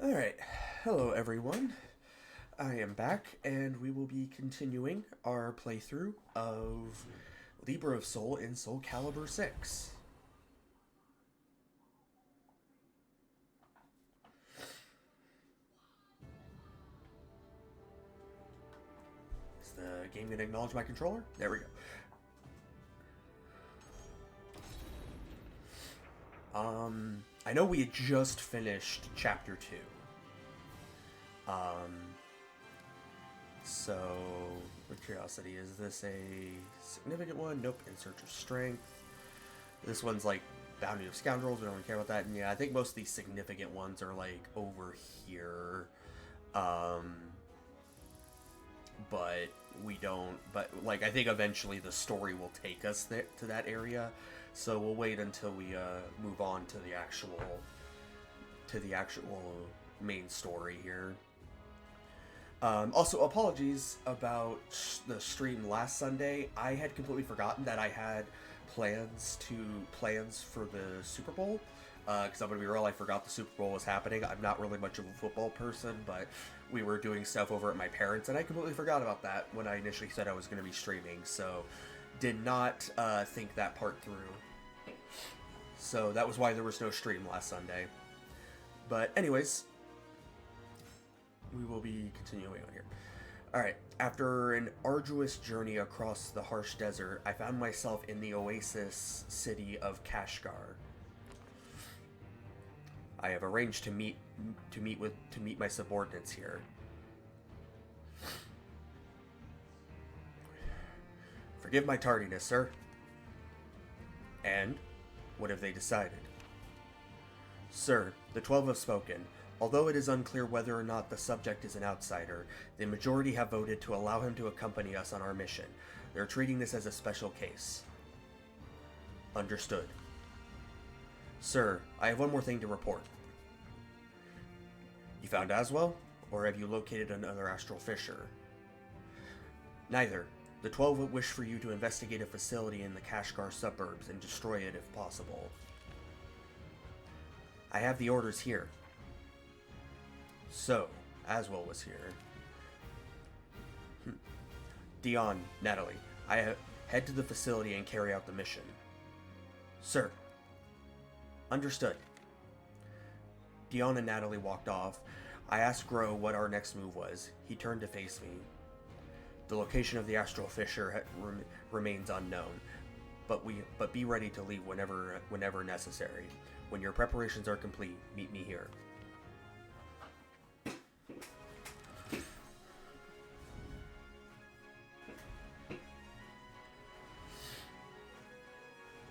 Alright, hello everyone. I am back, and we will be continuing our playthrough of Libra of Soul in Soul Calibur 6. Is the game going to acknowledge my controller? There we go. I know we had just finished Chapter 2. So, for curiosity, is this a significant one? Nope. In Search of Strength. This one's like Bounty of Scoundrels. We don't really care about that. And yeah, I think most of these significant ones are like over here. But we don't. But like, I think eventually the story will take us there, to that area. So we'll wait until we move on to the actual main story here. Also, apologies about the stream last Sunday. I had completely forgotten that I had plans for the Super Bowl. Because I'm going to be real, I forgot the Super Bowl was happening. I'm not really much of a football person, but we were doing stuff over at my parents', and I completely forgot about that when I initially said I was going to be streaming. So, did not think that part through. So, that was why there was no stream last Sunday. But anyways, we will be continuing on here. Alright, after an arduous journey across the harsh desert, I found myself in the oasis city of Kashgar. I have arranged to meet my subordinates here. Forgive my tardiness, sir. And what have they decided? Sir, the 12 have spoken. Although it is unclear whether or not the subject is an outsider, the majority have voted to allow him to accompany us on our mission. They're treating this as a special case. Understood. Sir, I have one more thing to report. You found Aswell, or have you located another astral fissure? Neither. The 12 wish for you to investigate a facility in the Kashgar suburbs and destroy it if possible. I have the orders here. So, Aswell was here. Dion, Natalie, head to the facility and carry out the mission. Sir. Understood. Dion and Natalie walked off. I asked Gro what our next move was. He turned to face me. The location of the astral fissure remains unknown, but be ready to leave whenever necessary. When your preparations are complete, meet me here.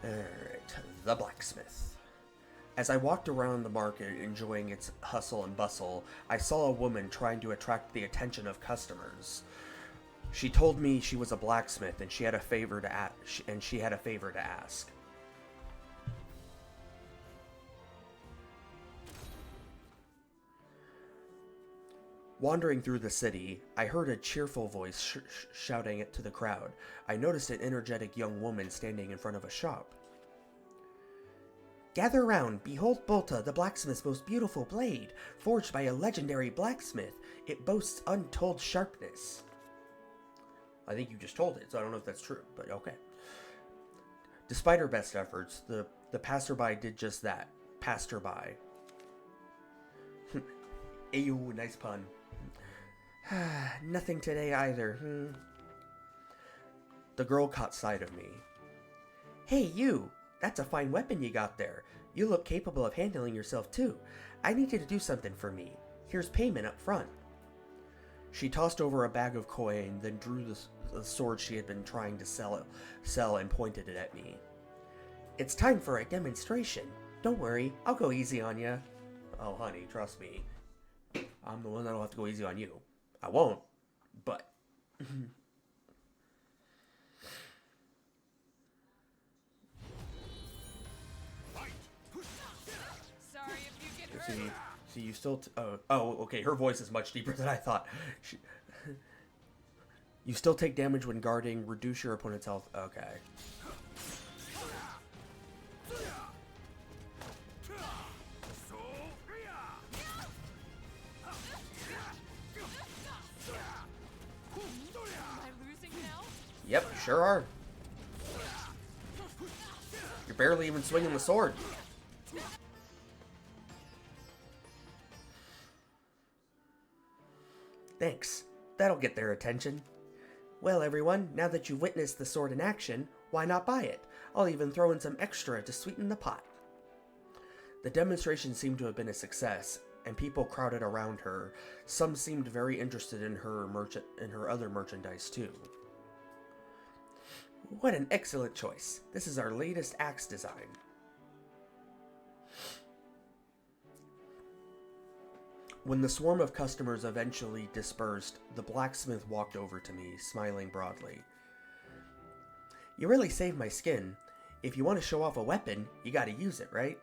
Alright, the blacksmith. As I walked around the market enjoying its hustle and bustle, I saw a woman trying to attract the attention of customers. She told me she was a blacksmith and she had a favor to ask. Wandering through the city, I heard a cheerful voice shouting it to the crowd. I noticed an energetic young woman standing in front of a shop. Gather round, behold Bolta, the blacksmith's most beautiful blade, forged by a legendary blacksmith. It boasts untold sharpness. I think you just told it, so I don't know if that's true, but okay. Despite her best efforts, the passerby did just that. Passed her by. Ayo, nice pun. Nothing today either, The girl caught sight of me. Hey, you! That's a fine weapon you got there. You look capable of handling yourself, too. I need you to do something for me. Here's payment up front. She tossed over a bag of coin, then drew the sword she had been trying to sell and pointed it at me. It's time for a demonstration. Don't worry, I'll go easy on you. Oh, honey, trust me. I'm the one that'll have to go easy on you. I won't, but... Sorry if you get hurt. See, you still... okay, her voice is much deeper than I thought. You still take damage when guarding. Reduce your opponent's health. Okay. Yep, you sure are. You're barely even swinging the sword. Thanks. That'll get their attention. Well, everyone, now that you've witnessed the sword in action, why not buy it? I'll even throw in some extra to sweeten the pot. The demonstration seemed to have been a success, and people crowded around her. Some seemed very interested in her other merchandise too. What an excellent choice. This is our latest axe design. When the swarm of customers eventually dispersed, the blacksmith walked over to me, smiling broadly. You really saved my skin. If you want to show off a weapon, you gotta use it, right?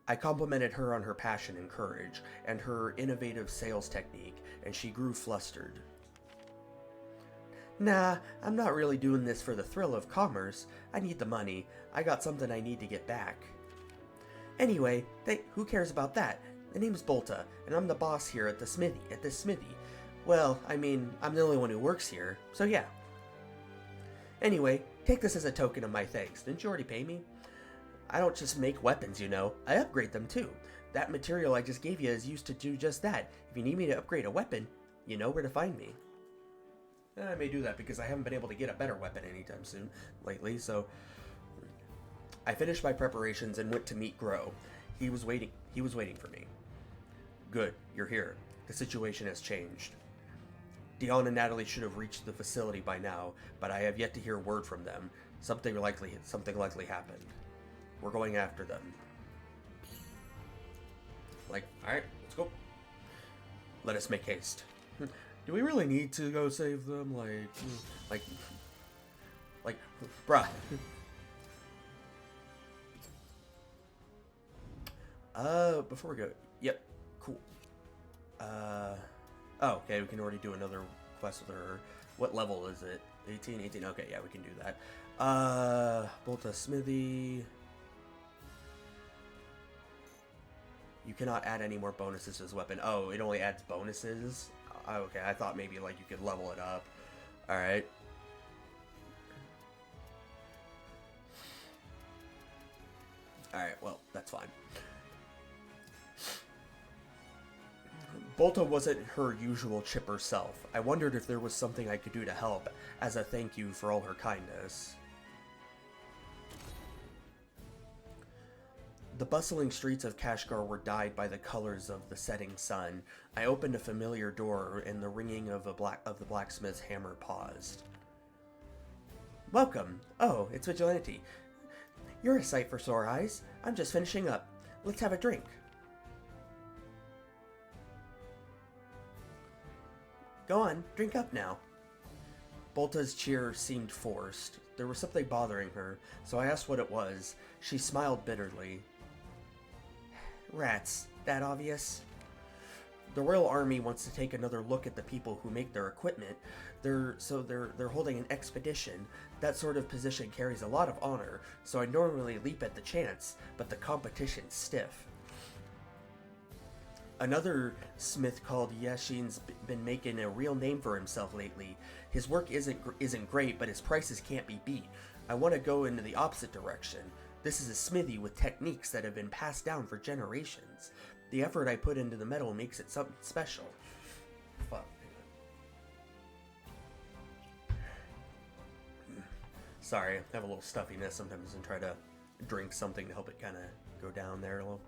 I complimented her on her passion and courage, and her innovative sales technique, and she grew flustered. Nah, I'm not really doing this for the thrill of commerce. I need the money. I got something I need to get back. Anyway, who cares about that? The name's Bolta, and I'm the boss here at this smithy. Well, I mean, I'm the only one who works here, so yeah. Anyway, take this as a token of my thanks. Didn't you already pay me? I don't just make weapons, you know. I upgrade them too. That material I just gave you is used to do just that. If you need me to upgrade a weapon, you know where to find me. I may do that because I haven't been able to get a better weapon anytime soon lately, so... I finished my preparations and went to meet Grow. He was waiting for me. Good, you're here. The situation has changed. Dion and Natalie should have reached the facility by now, but I have yet to hear word from them. Something likely happened. We're going after them. Alright, let's go. Let us make haste. Do we really need to go save them? Bruh. Before we go, yep, cool. Oh, okay, we can already do another quest with her. What level is it? 18, okay, yeah, we can do that. Bolta Smithy. You cannot add any more bonuses to this weapon. Oh, it only adds bonuses? Okay, I thought maybe, you could level it up. Alright. Alright, well, that's fine. Bolta wasn't her usual chipper self. I wondered if there was something I could do to help, as a thank you for all her kindness. The bustling streets of Kashgar were dyed by the colors of the setting sun. I opened a familiar door, and the ringing of the blacksmith's hammer paused. Welcome. Oh, it's Vigilante. You're a sight for sore eyes. I'm just finishing up. Let's have a drink. Go on, drink up now. Bolta's cheer seemed forced. There was something bothering her, so I asked what it was. She smiled bitterly. Rats, that obvious? The Royal Army wants to take another look at the people who make their equipment. They're holding an expedition. That sort of position carries a lot of honor, so I normally leap at the chance, but the competition's stiff. Another smith called Yashin's been making a real name for himself lately. His work isn't great, but his prices can't be beat. I want to go into the opposite direction. This is a smithy with techniques that have been passed down for generations. The effort I put into the metal makes it something special. Fuck. Sorry, I have a little stuffiness sometimes and try to drink something to help it kind of go down there a little.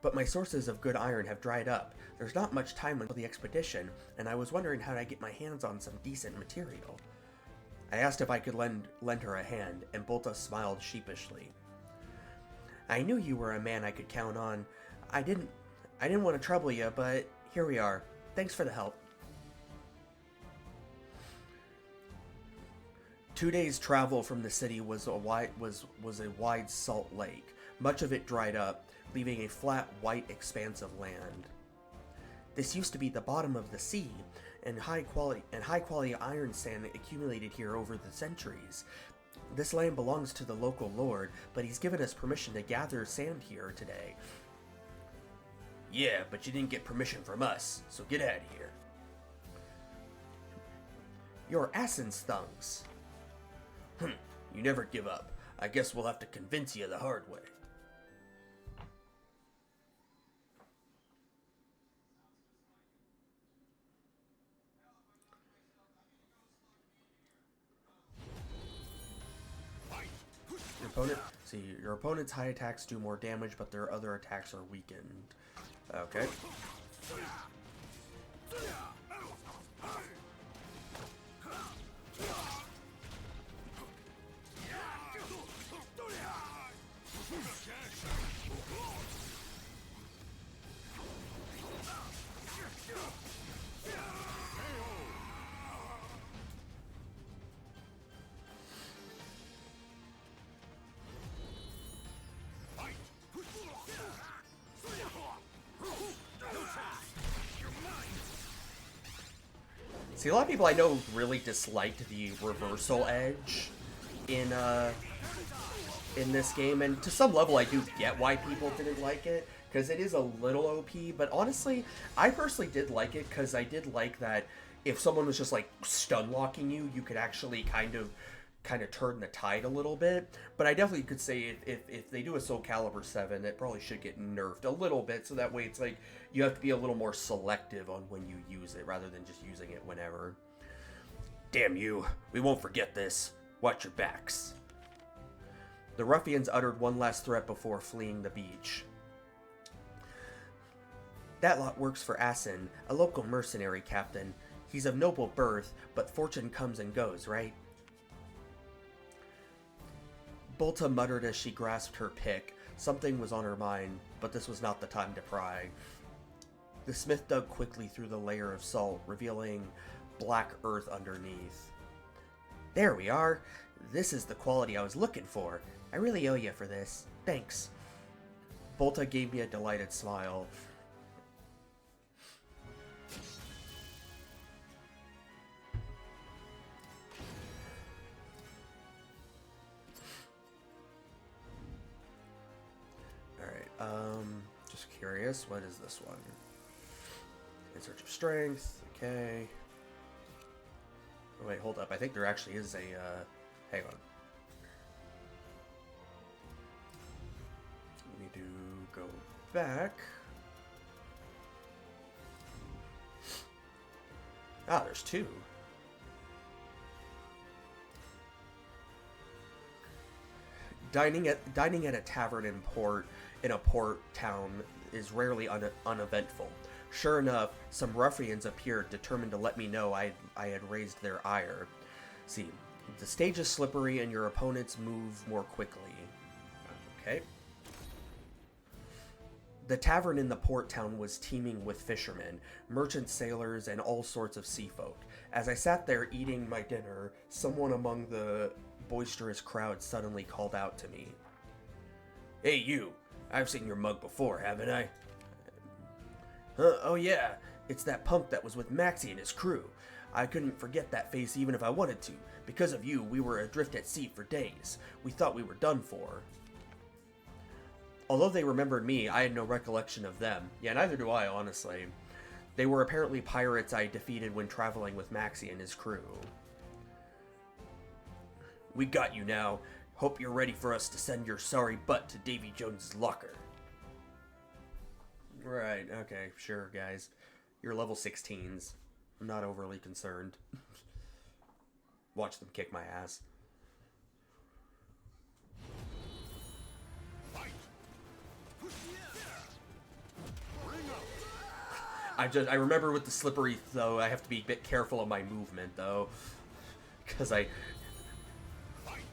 But my sources of good iron have dried up. There's not much time until the expedition, and I was wondering how to get my hands on some decent material. I asked if I could lend her a hand, and Bolta smiled sheepishly. I knew you were a man I could count on. I didn't want to trouble you, but here we are. Thanks for the help. 2 days' travel from the city was a wide salt lake. Much of it dried up, leaving a flat, white expanse of land. This used to be the bottom of the sea, and high quality iron sand accumulated here over the centuries. This land belongs to the local lord, but he's given us permission to gather sand here today. Yeah, but you didn't get permission from us, so get out of here. Your Assen's thungs. You never give up. I guess we'll have to convince you the hard way. Your opponent's high attacks do more damage, but their other attacks are weakened. Okay. See, a lot of people I know really disliked the reversal edge in this game, and to some level I do get why people didn't like it, because it is a little OP, but honestly, I personally did like it, because I did like that if someone was just, like, stun-locking you, you could actually kind of turn the tide a little bit. But I definitely could say if they do a Soul Calibur 7, it probably should get nerfed a little bit, so that way it's like you have to be a little more selective on when you use it rather than just using it whenever. Damn you, we won't forget this. Watch your backs. The ruffians uttered one last threat before fleeing the beach. That lot works for Asen, a local mercenary captain. He's of noble birth, but fortune comes and goes, right? Bolta muttered as she grasped her pick. Something was on her mind, but this was not the time to pry. The smith dug quickly through the layer of salt, revealing black earth underneath. There we are. This is the quality I was looking for. I really owe you for this. Thanks. Bolta gave me a delighted smile. Just curious, what is this one? In Search of Strength, okay. Oh, wait, hold up, I think there actually is a, hang on. We need to go back. Ah, there's two. Dining at a tavern in a port town is rarely uneventful. Sure enough, some ruffians appeared, determined to let me know I had raised their ire. See, the stage is slippery and your opponents move more quickly. Okay. The tavern in the port town was teeming with fishermen, merchant sailors, and all sorts of sea folk. As I sat there eating my dinner, someone among the boisterous crowd suddenly called out to me. Hey you, I've seen your mug before, haven't I? Oh yeah, it's that punk that was with Maxie and his crew. I couldn't forget that face even if I wanted to. Because of you, we were adrift at sea for days. We thought we were done for. Although they remembered me, I had no recollection of them. Yeah, neither do I, honestly. They were apparently pirates I defeated when traveling with Maxie and his crew. We got you now. Hope you're ready for us to send your sorry butt to Davy Jones's locker. Right, okay, sure, guys. You're level 16s. I'm not overly concerned. Watch them kick my ass. I remember with the slippery, though, I have to be a bit careful of my movement, though. Because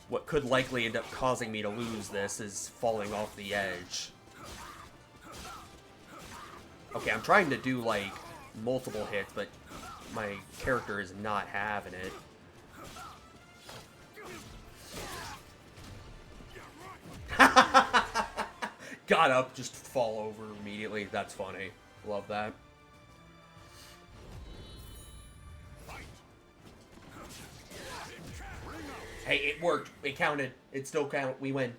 what could likely end up causing me to lose this is falling off the edge. Okay, I'm trying to do, like, multiple hits, but my character is not having it. Got up, just fall over immediately. That's funny. Love that. Hey, it worked. It counted. It still counted. We win.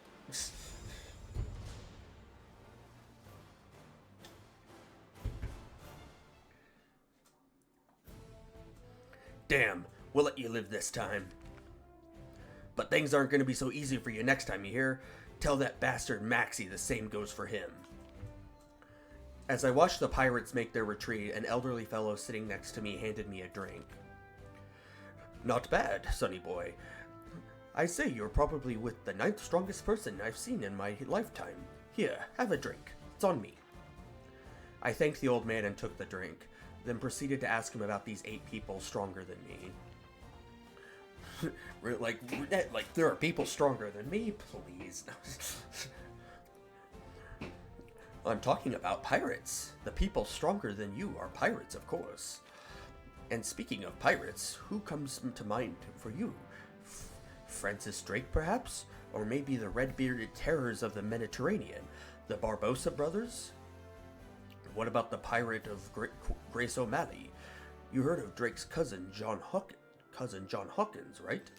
Damn, We'll let you live this time. But things aren't going to be so easy for you next time, you hear? Tell that bastard Maxie the same goes for him. As I watched the pirates make their retreat, an elderly fellow sitting next to me handed me a drink. Not bad, sonny boy. I say you're probably with the 9th strongest person I've seen in my lifetime. Here, have a drink. It's on me. I thanked the old man and took the drink, then proceeded to ask him about these 8 people stronger than me. like there are people stronger than me, please. I'm talking about pirates. The people stronger than you are pirates, of course. And speaking of pirates, who comes to mind for you? Francis Drake, perhaps? Or maybe the red-bearded terrors of the Mediterranean, the Barbossa brothers? What about the pirate of Grace O'Malley? You heard of Drake's cousin John Hawkins, right?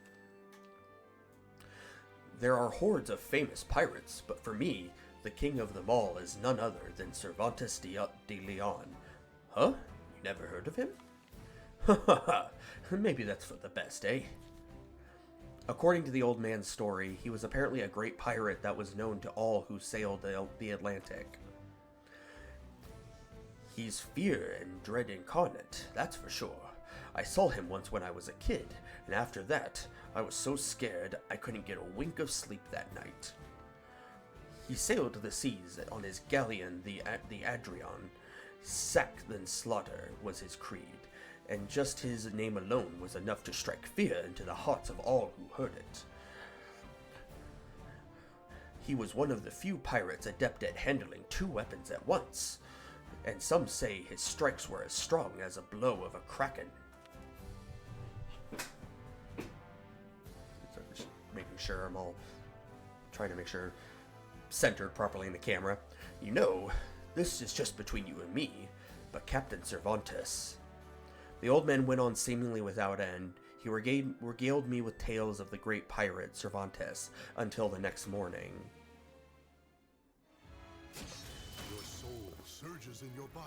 There are hordes of famous pirates, but for me, the king of them all is none other than Cervantes de Leon. Huh? You never heard of him? Ha ha ha, maybe that's for the best, eh? According to the old man's story, he was apparently a great pirate that was known to all who sailed the Atlantic. He's fear and dread incarnate, that's for sure. I saw him once when I was a kid, and after that, I was so scared I couldn't get a wink of sleep that night. He sailed the seas on his galleon, the Adrian. Sack then slaughter was his creed, and just his name alone was enough to strike fear into the hearts of all who heard it. He was one of the few pirates adept at handling 2 weapons at once, and some say his strikes were as strong as a blow of a kraken. So just making sure I'm all trying to make sure centered properly in the camera. You know, this is just between you and me, but Captain Cervantes. The old man went on seemingly without end. He regaled me with tales of the great pirate Cervantes until the next morning. Your soul surges in your body.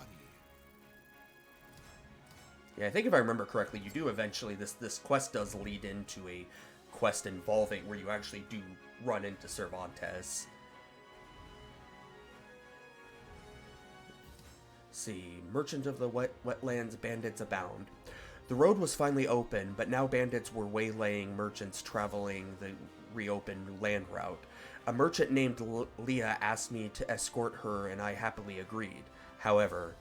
Yeah, I think if I remember correctly, you do eventually, this quest does lead into a quest involving where you actually do run into Cervantes. See, merchant of the wetlands, bandits abound. The road was finally open, but now bandits were waylaying merchants traveling the reopened land route. A merchant named Leah asked me to escort her, and I happily agreed. However,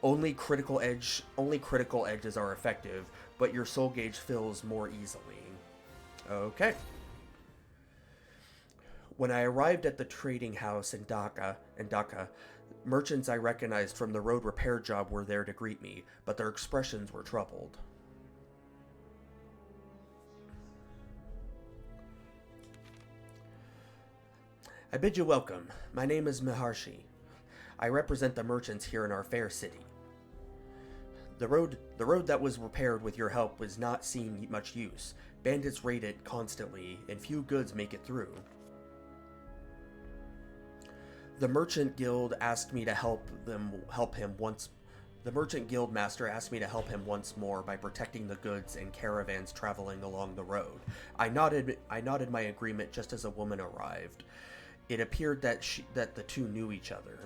only critical edges are effective, but your soul gauge fills more easily. Okay. When I arrived at the trading house in Dhaka, merchants I recognized from the road repair job were there to greet me, but their expressions were troubled. I bid you welcome. My name is Maharshi. I represent the merchants here in our fair city. The road that was repaired with your help was not seeing much use. Bandits raid it constantly, and few goods make it through. The merchant guild asked me to help him once. The merchant guild master asked me to help him once more by protecting the goods and caravans traveling along the road. I nodded my agreement just as a woman arrived. It appeared that the two knew each other.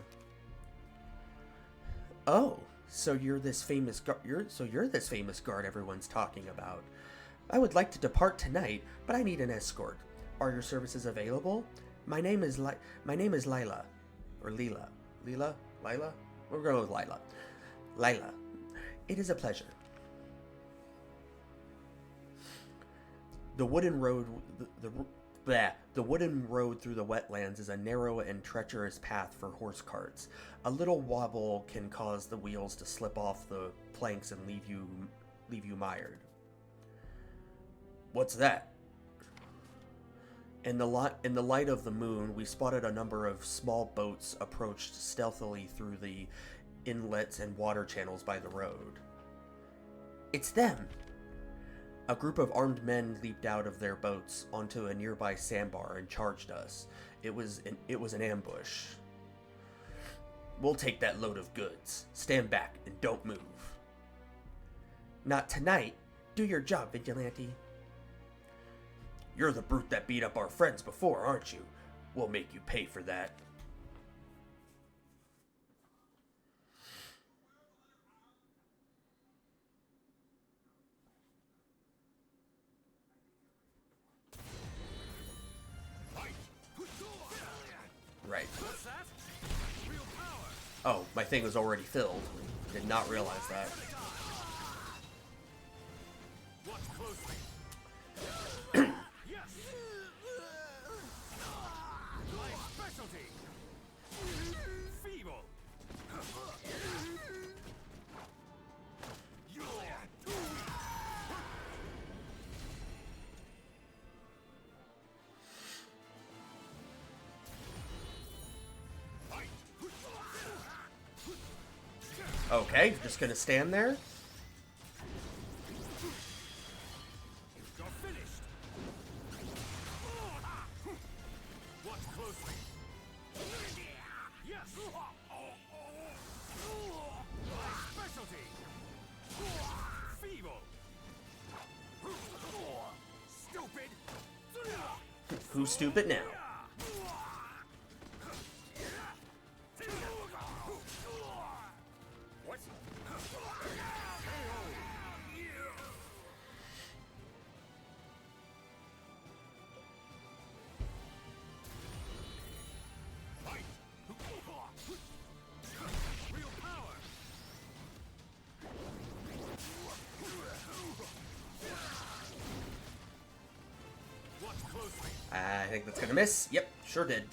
Oh, so you're this famous guard everyone's talking about. I would like to depart tonight, but I need an escort. Are your services available? My name is Lila. Or Leela. Leela? Lila? We're going with Lila. Lila. It is a pleasure. The wooden road through the wetlands is a narrow and treacherous path for horse carts. A little wobble can cause the wheels to slip off the planks and leave you mired. What's that? In the light of the moon, we spotted a number of small boats approached stealthily through the inlets and water channels by the road. It's them! A group of armed men leaped out of their boats onto a nearby sandbar and charged us. It was an ambush. We'll take that load of goods. Stand back and don't move. Not tonight. do your job, Vigilante. You're the brute that beat up our friends before, aren't you? We'll make you pay for that. Right. Oh, my thing was already filled. Did not realize that. Okay, just gonna stand there. Who's stupid now? I think that's gonna miss. Yep, sure did.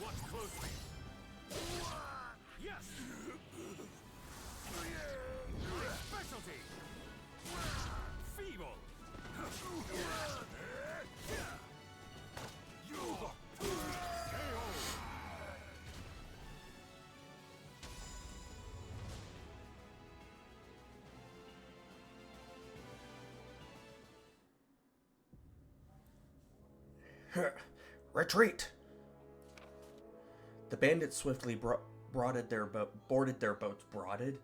Retreat! The bandits swiftly boarded their boats. Broaded?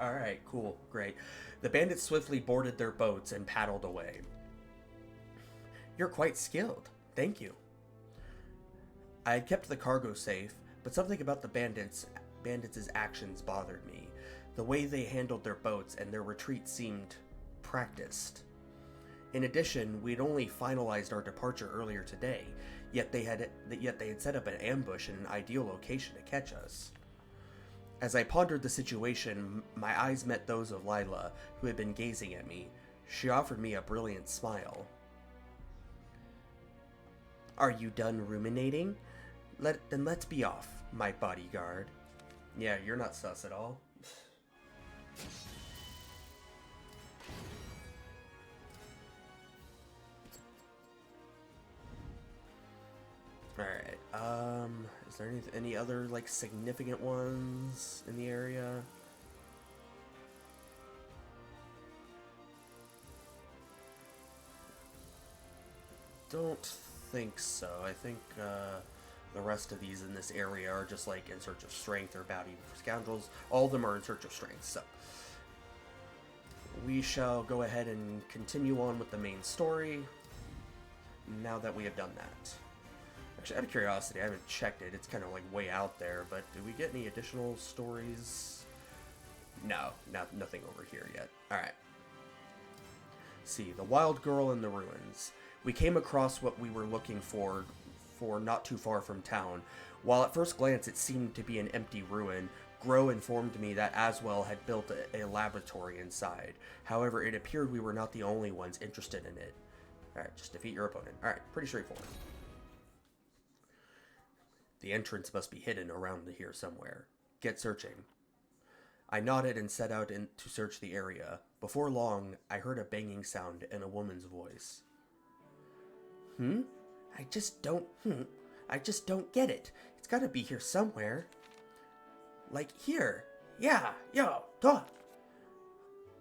Alright, cool, great. The bandits swiftly boarded their boats and paddled away. You're quite skilled. Thank you. I had kept the cargo safe, but something about the bandits' actions bothered me. The way they handled their boats and their retreat seemed practiced. In addition, we'd only finalized our departure earlier today, yet they had set up an ambush in an ideal location to catch us. As I pondered the situation, my eyes met those of Lila, who had been gazing at me. She offered me a brilliant smile. Are you done ruminating? Then let's be off, my bodyguard. Yeah, you're not sus at all. Alright, is there any other, like, significant ones in the area? Don't think so. I think, the rest of these in this area are just, like, in search of strength or bounty for scoundrels. All of them are in search of strength, so we shall go ahead and continue on with the main story now that we have done that. Actually, out of curiosity, I haven't checked it. It's kind of like way out there, but did we get any additional stories? No, nothing over here yet. Alright. See, the wild girl in the ruins. We came across what we were looking for not too far from town. While at first glance it seemed to be an empty ruin, Grow informed me that Aswell had built a laboratory inside. However, it appeared we were not the only ones interested in it. Alright, just defeat your opponent. Alright, pretty straightforward. The entrance must be hidden around here somewhere. Get searching. I nodded and set out to search the area. Before long, I heard a banging sound and a woman's voice. I just don't get it. It's gotta be here somewhere. Like here. Yeah, yo, duh.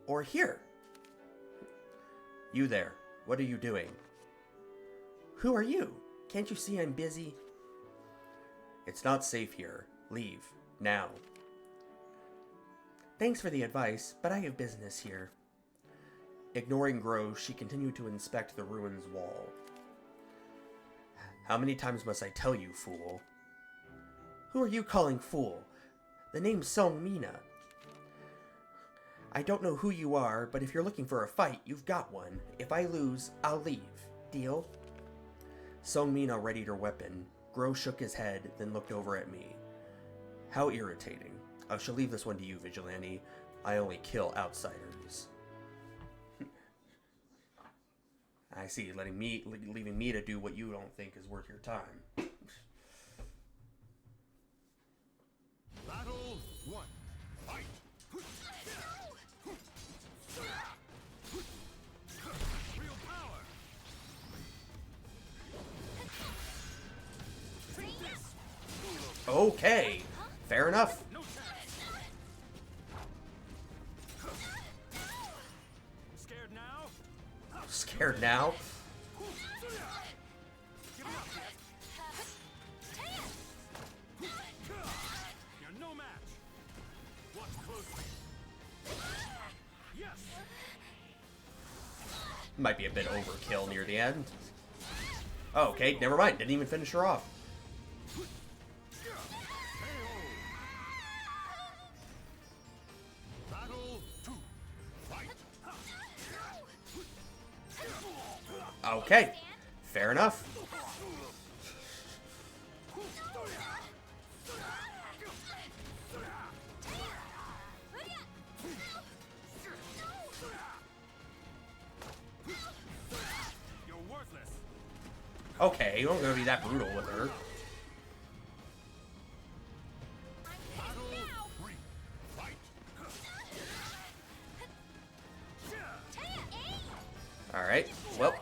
Or here. You there. What are you doing? Who are you? Can't you see I'm busy? It's not safe here. Leave. Now. Thanks for the advice, but I have business here. Ignoring Grow, she continued to inspect the ruins wall. How many times must I tell you, fool? Who are you calling fool? The name's Song Mina. I don't know who you are, but if you're looking for a fight, you've got one. If I lose, I'll leave. Deal? Song Mina readied her weapon. Grow shook his head, then looked over at me. How irritating. I shall leave this one to you, Vigilante. I only kill outsiders. I see, leaving me to do what you don't think is worth your time. Battle 1. Fight! Real power! Take this! Okay, fair enough. No chance! Scared now? Scared now? Give it up, You're no match! Watch closely! Yes! Might be a bit overkill near the end. Oh, okay, never mind. Didn't even finish her off. Battle 2. Fight! Okay, fair enough. You're worthless! Okay, you don't gonna be that brutal with her. Battle 3. Fight! Alright, well.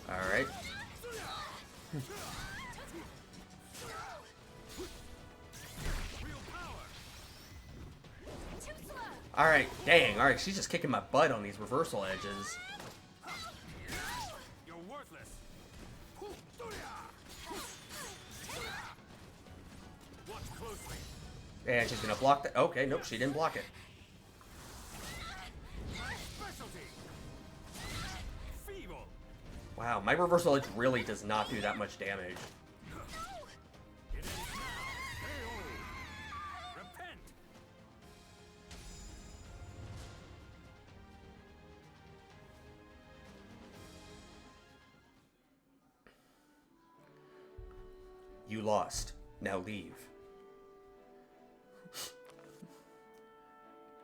Alright. Real power! Alright, dang, alright, she's just kicking my butt on these reversal edges. You're worthless! Watch closely! And she's gonna block that. Okay, nope, she didn't block it. Specialty! Feeble! Wow, my reversal edge really does not do that much damage. It ends now! KO! Repent! You lost. Now leave.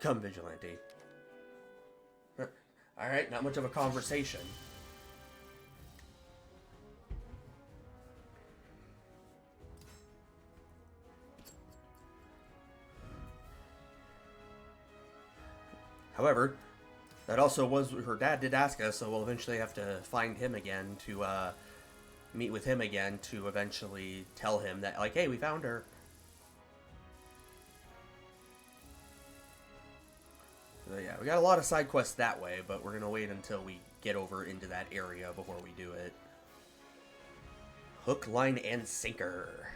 Come, Vigilante. Alright, not much of a conversation. However, that also was her dad did ask us, so we'll eventually have to find him again to meet with him again to eventually tell him that, like, hey, we found her. So yeah, we got a lot of side quests that way, but we're gonna wait until we get over into that area before we do it. Hook, line, and sinker.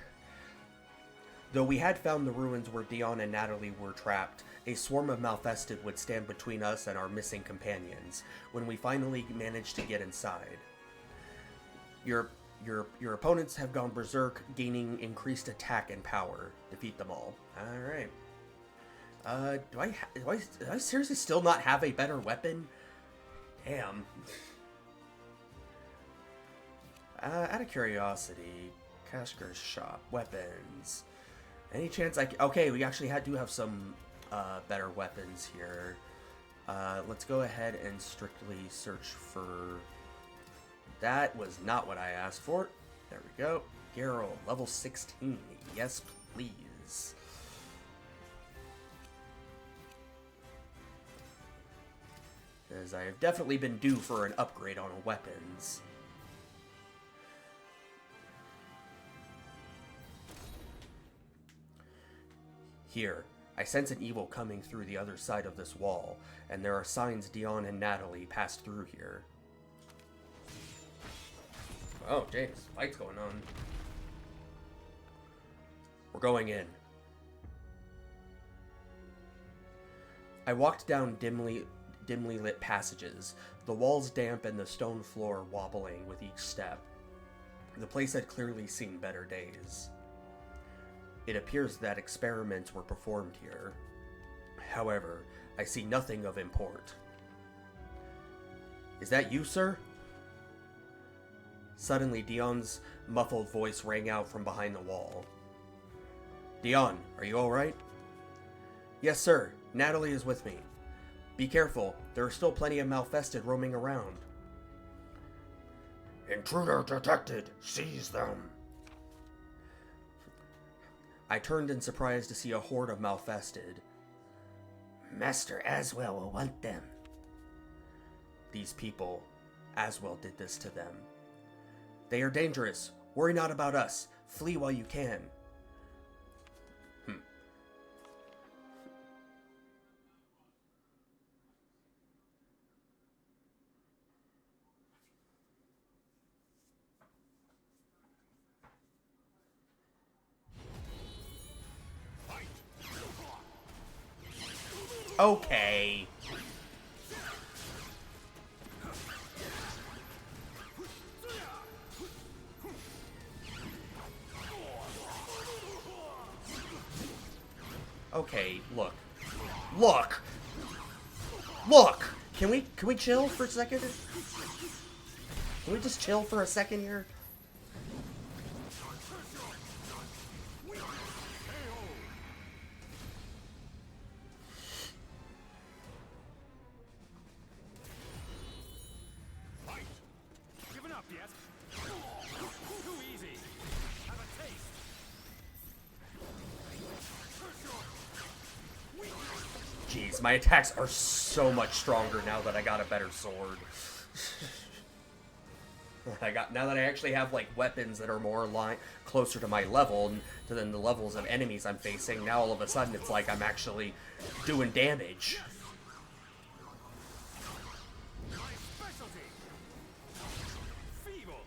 Though we had found the ruins where Dion and Natalie were trapped, a swarm of Malfested would stand between us and our missing companions when we finally managed to get inside. Your opponents have gone berserk, gaining increased attack and power. Defeat them all. Alright. Do I seriously still not have a better weapon? Damn. Out of curiosity, Kashgar's shop, weapons. Any chance okay, we actually do have some better weapons here. Let's go ahead and strictly search for... That was not what I asked for. There we go. Garrow, level 16. Yes, please. As I have definitely been due for an upgrade on weapons. Here, I sense an evil coming through the other side of this wall, and there are signs Dion and Natalie passed through here. Oh, jeez, fight's going on. We're going in. I walked down dimly lit passages, the walls damp and the stone floor wobbling with each step. The place had clearly seen better days. It appears that experiments were performed here. However, I see nothing of import. Is that you, sir? Suddenly, Dion's muffled voice rang out from behind the wall. Dion, are you alright? Yes, sir. Natalie is with me. Be careful. There are still plenty of Malfested roaming around. Intruder detected. Seize them. I turned in surprise to see a horde of Malfested. Master Aswell will want them. These people, Aswell did this to them. They are dangerous. Worry not about us. Flee while you can. Okay. Okay, look. Look! Look! Can we chill for a second? Can we just chill for a second here? Giving up yet? Too easy. Have a taste. Jeez, my attacks are so much stronger now that I got a better sword. Now that I actually have like weapons that are more closer to my level than the levels of enemies I'm facing. Now all of a sudden it's like I'm actually doing damage. My specialty. Feeble.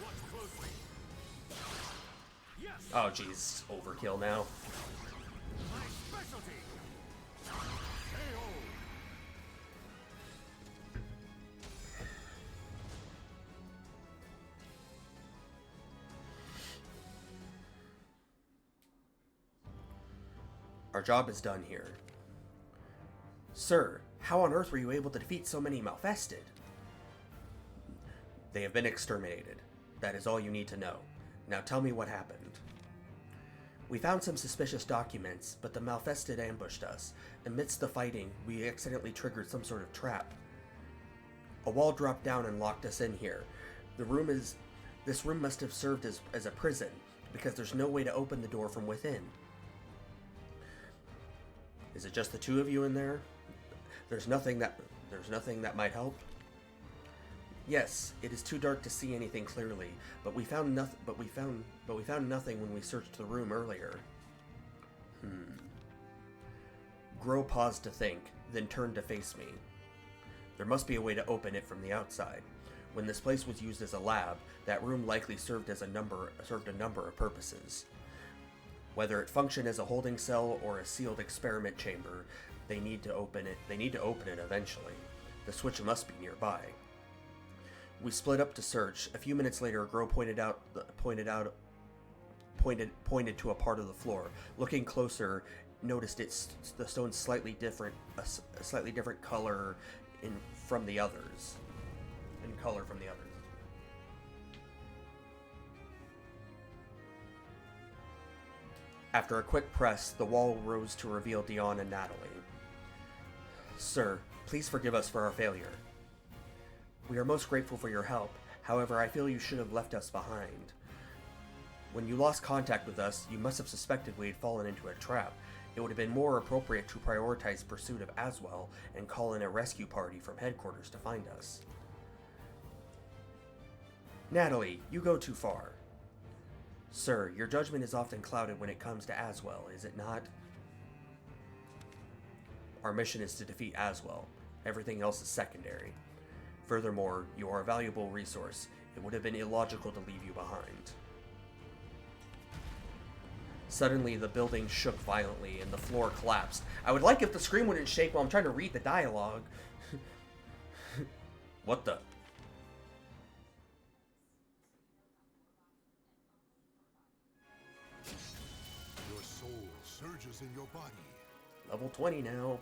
Watch closely. Yes. Oh jeez, overkill now. My specialty. KO. Our job is done here. Sir, how on earth were you able to defeat so many Malfested? They have been exterminated. That is all you need to know. Now tell me what happened. We found some suspicious documents, but the Malfested ambushed us. Amidst the fighting, we accidentally triggered some sort of trap. A wall dropped down and locked us in here. This room must have served as a prison, because there's no way to open the door from within. Is it just the two of you in there? There's nothing that might help? Yes, it is too dark to see anything clearly, but we found nothing when we searched the room earlier. Gro paused to think, then turned to face me. There must be a way to open it from the outside. When this place was used as a lab, that room likely served a number of purposes. Whether it functioned as a holding cell or a sealed experiment chamber, they need to open it eventually. The switch must be nearby. We split up to search. A few minutes later, Gro pointed to a part of the floor. Looking closer, noticed the stone's slightly different color from the others. After a quick press, the wall rose to reveal Dion and Natalie. Sir, please forgive us for our failure. We are most grateful for your help. However, I feel you should have left us behind. When you lost contact with us, you must have suspected we had fallen into a trap. It would have been more appropriate to prioritize pursuit of Aswell and call in a rescue party from headquarters to find us. Natalie, you go too far. Sir, your judgment is often clouded when it comes to Aswell, is it not? Our mission is to defeat Aswell. Everything else is secondary. Furthermore, you are a valuable resource. It would have been illogical to leave you behind. Suddenly, the building shook violently and the floor collapsed. I would like if the screen wouldn't shake while I'm trying to read the dialogue. What the? Your soul surges in your body. Level 20 now.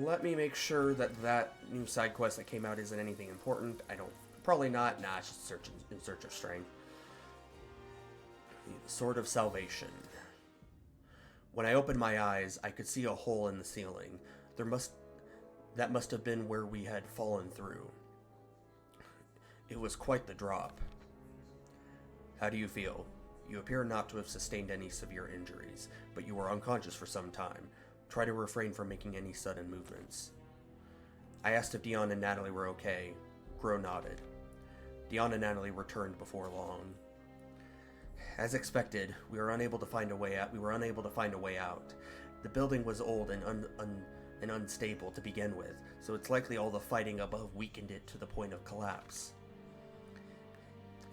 Let me make sure that that new side quest that came out isn't anything important. I don't... Probably not. Nah, it's just in search of strength. The Sword of Salvation. When I opened my eyes, I could see a hole in the ceiling. That must have been where we had fallen through. It was quite the drop. How do you feel? You appear not to have sustained any severe injuries, but you were unconscious for some time. Try to refrain from making any sudden movements. I asked if Dion and Natalie were okay. Gro nodded. Dion and Natalie returned before long. As expected, we were unable to find a way out. The building was old and unstable to begin with, so it's likely all the fighting above weakened it to the point of collapse.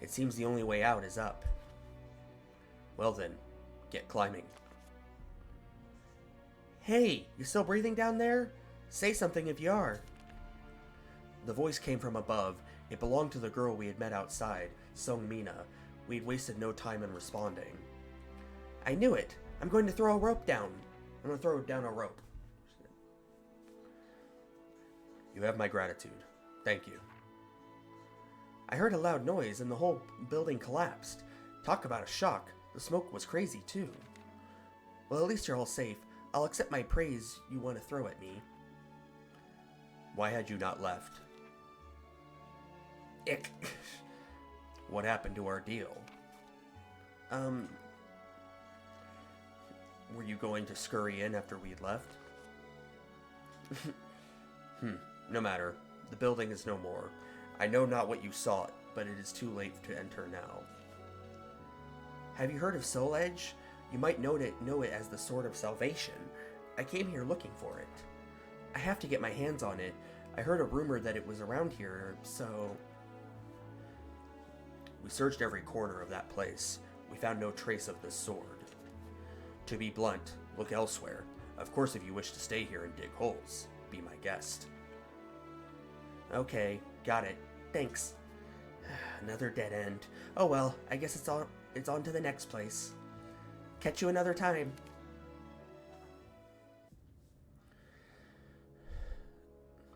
It seems the only way out is up. Well then, get climbing. Hey, you still breathing down there? Say something if you are. The voice came from above. It belonged to the girl we had met outside, Sung Mina. We had wasted no time in responding. I knew it. I'm going to throw a rope down. I'm going to throw down a rope. You have my gratitude. Thank you. I heard a loud noise and the whole building collapsed. Talk about a shock. The smoke was crazy too. Well, at least you're all safe. I'll accept my praise you want to throw at me. Why had you not left? Ick. What happened to our deal? Were you going to scurry in after we'd left? No matter. The building is no more. I know not what you sought, but it is too late to enter now. Have you heard of Soul Edge? You might know it as the Sword of Salvation. I came here looking for it. I have to get my hands on it. I heard a rumor that it was around here, so... We searched every corner of that place. We found no trace of this sword. To be blunt, look elsewhere. Of course, if you wish to stay here and dig holes, be my guest. Okay, got it. Thanks. Another dead end. Oh well, I guess it's on to the next place. Catch you another time.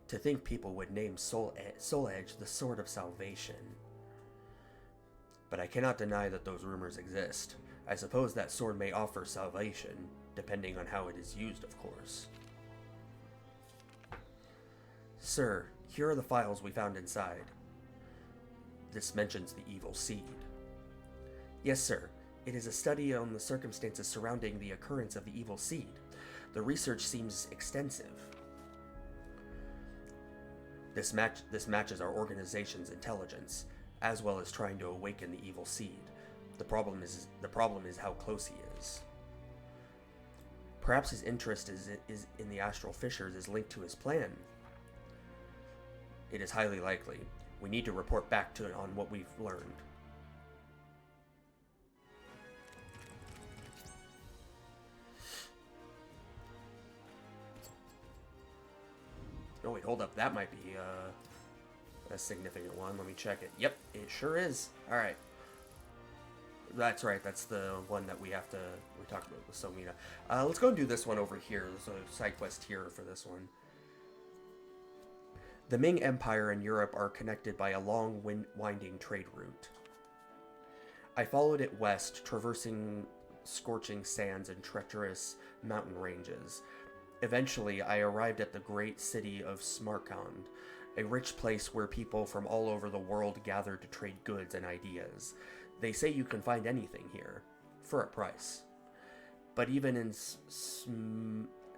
To think people would name Soul Edge the Sword of Salvation. But I cannot deny that those rumors exist. I suppose that sword may offer salvation, depending on how it is used, of course. Sir, here are the files we found inside. This mentions the evil seed. Yes, sir. It is a study on the circumstances surrounding the occurrence of the evil seed. The research seems extensive. This matches our organization's intelligence, as well as trying to awaken the evil seed. The problem is how close he is. Perhaps his interest is in the astral fissures is linked to his plan. It is highly likely. We need to report back on what we've learned. Oh wait, hold up. That might be a significant one. Let me check it. Yep, it sure is. All right. That's right. That's the one that we talked about with Somina. Let's go and do this one over here. There's a side quest here for this one. The Ming Empire and Europe are connected by a long, winding trade route. I followed it west, traversing scorching sands and treacherous mountain ranges. Eventually, I arrived at the great city of Samarkand, a rich place where people from all over the world gather to trade goods and ideas. They say you can find anything here, for a price. But even in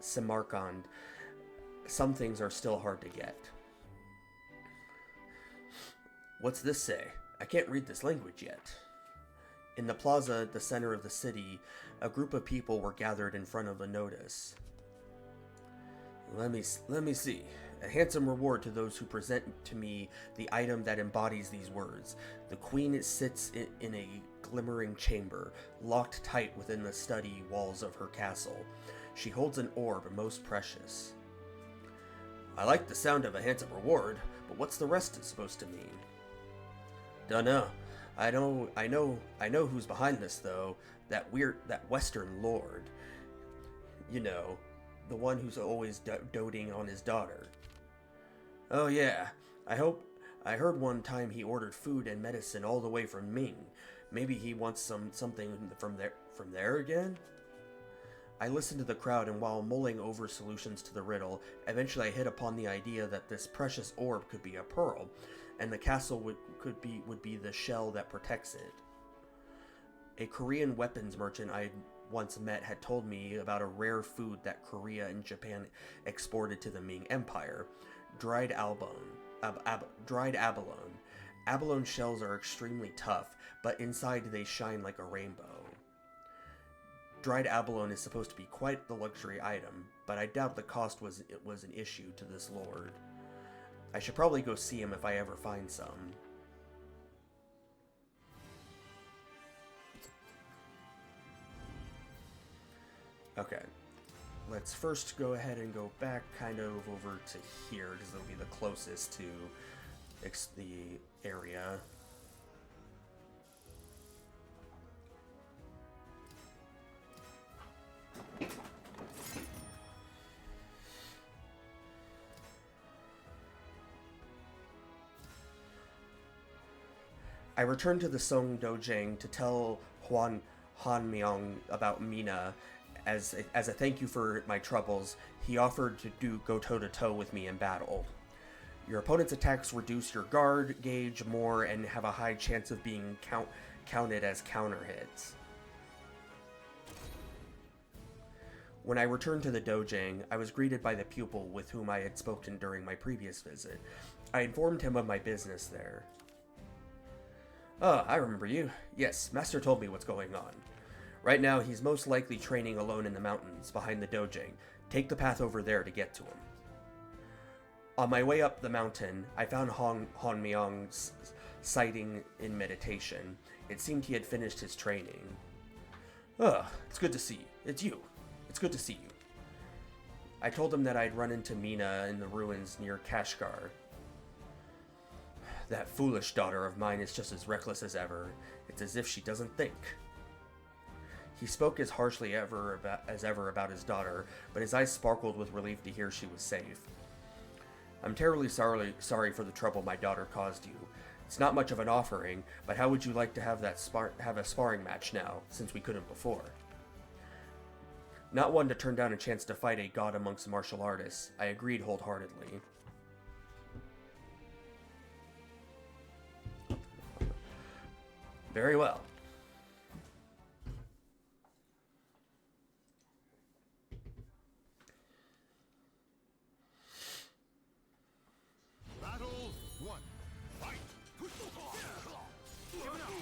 Samarkand, some things are still hard to get. What's this say? I can't read this language yet. In the plaza at the center of the city, a group of people were gathered in front of a notice. Let me see. A handsome reward to those who present to me the item that embodies these words. The queen sits in a glimmering chamber, locked tight within the study walls of her castle. She holds an orb most precious. I like the sound of a handsome reward, but what's the rest supposed to mean? Dunno. I know who's behind this though. That Western lord. You know, the one who's always doting on his daughter. Oh yeah, I heard one time he ordered food and medicine all the way from Ming. Maybe he wants something from there again? I listened to the crowd, and while mulling over solutions to the riddle, eventually I hit upon the idea that this precious orb could be a pearl, and the castle would be the shell that protects it. A Korean weapons merchant I once met had told me about a rare food that Korea and Japan exported to the Ming Empire: dried abalone. Abalone shells are extremely tough, but inside they shine like a rainbow. Dried abalone is supposed to be quite the luxury item, but I doubt the cost was an issue to this lord. I should probably go see him if I ever find some. Okay, let's first go ahead and go back kind of over to here, because it'll be the closest to the area. I returned to the Song Dojang to tell Han Myong about Mina. As a thank you for my troubles, he offered to go toe-to-toe with me in battle. Your opponent's attacks reduce your guard gauge more and have a high chance of being counted as counter hits. When I returned to the Dojang, I was greeted by the pupil with whom I had spoken during my previous visit. I informed him of my business there. Oh, I remember you. Yes, Master told me what's going on. Right now, he's most likely training alone in the mountains, behind the Dojang. Take the path over there to get to him. On my way up the mountain, I found Han Myong's sighting in meditation. It seemed he had finished his training. It's good to see you. It's you. It's good to see you. I told him that I'd run into Mina in the ruins near Kashgar. That foolish daughter of mine is just as reckless as ever. It's as if she doesn't think. He spoke as harshly as ever about his daughter, but his eyes sparkled with relief to hear she was safe. I'm terribly sorry for the trouble my daughter caused you. It's not much of an offering, but how would you like to have a sparring match now, since we couldn't before? Not one to turn down a chance to fight a god amongst martial artists, I agreed wholeheartedly. Very well. Battle 1. Fight! Give it up,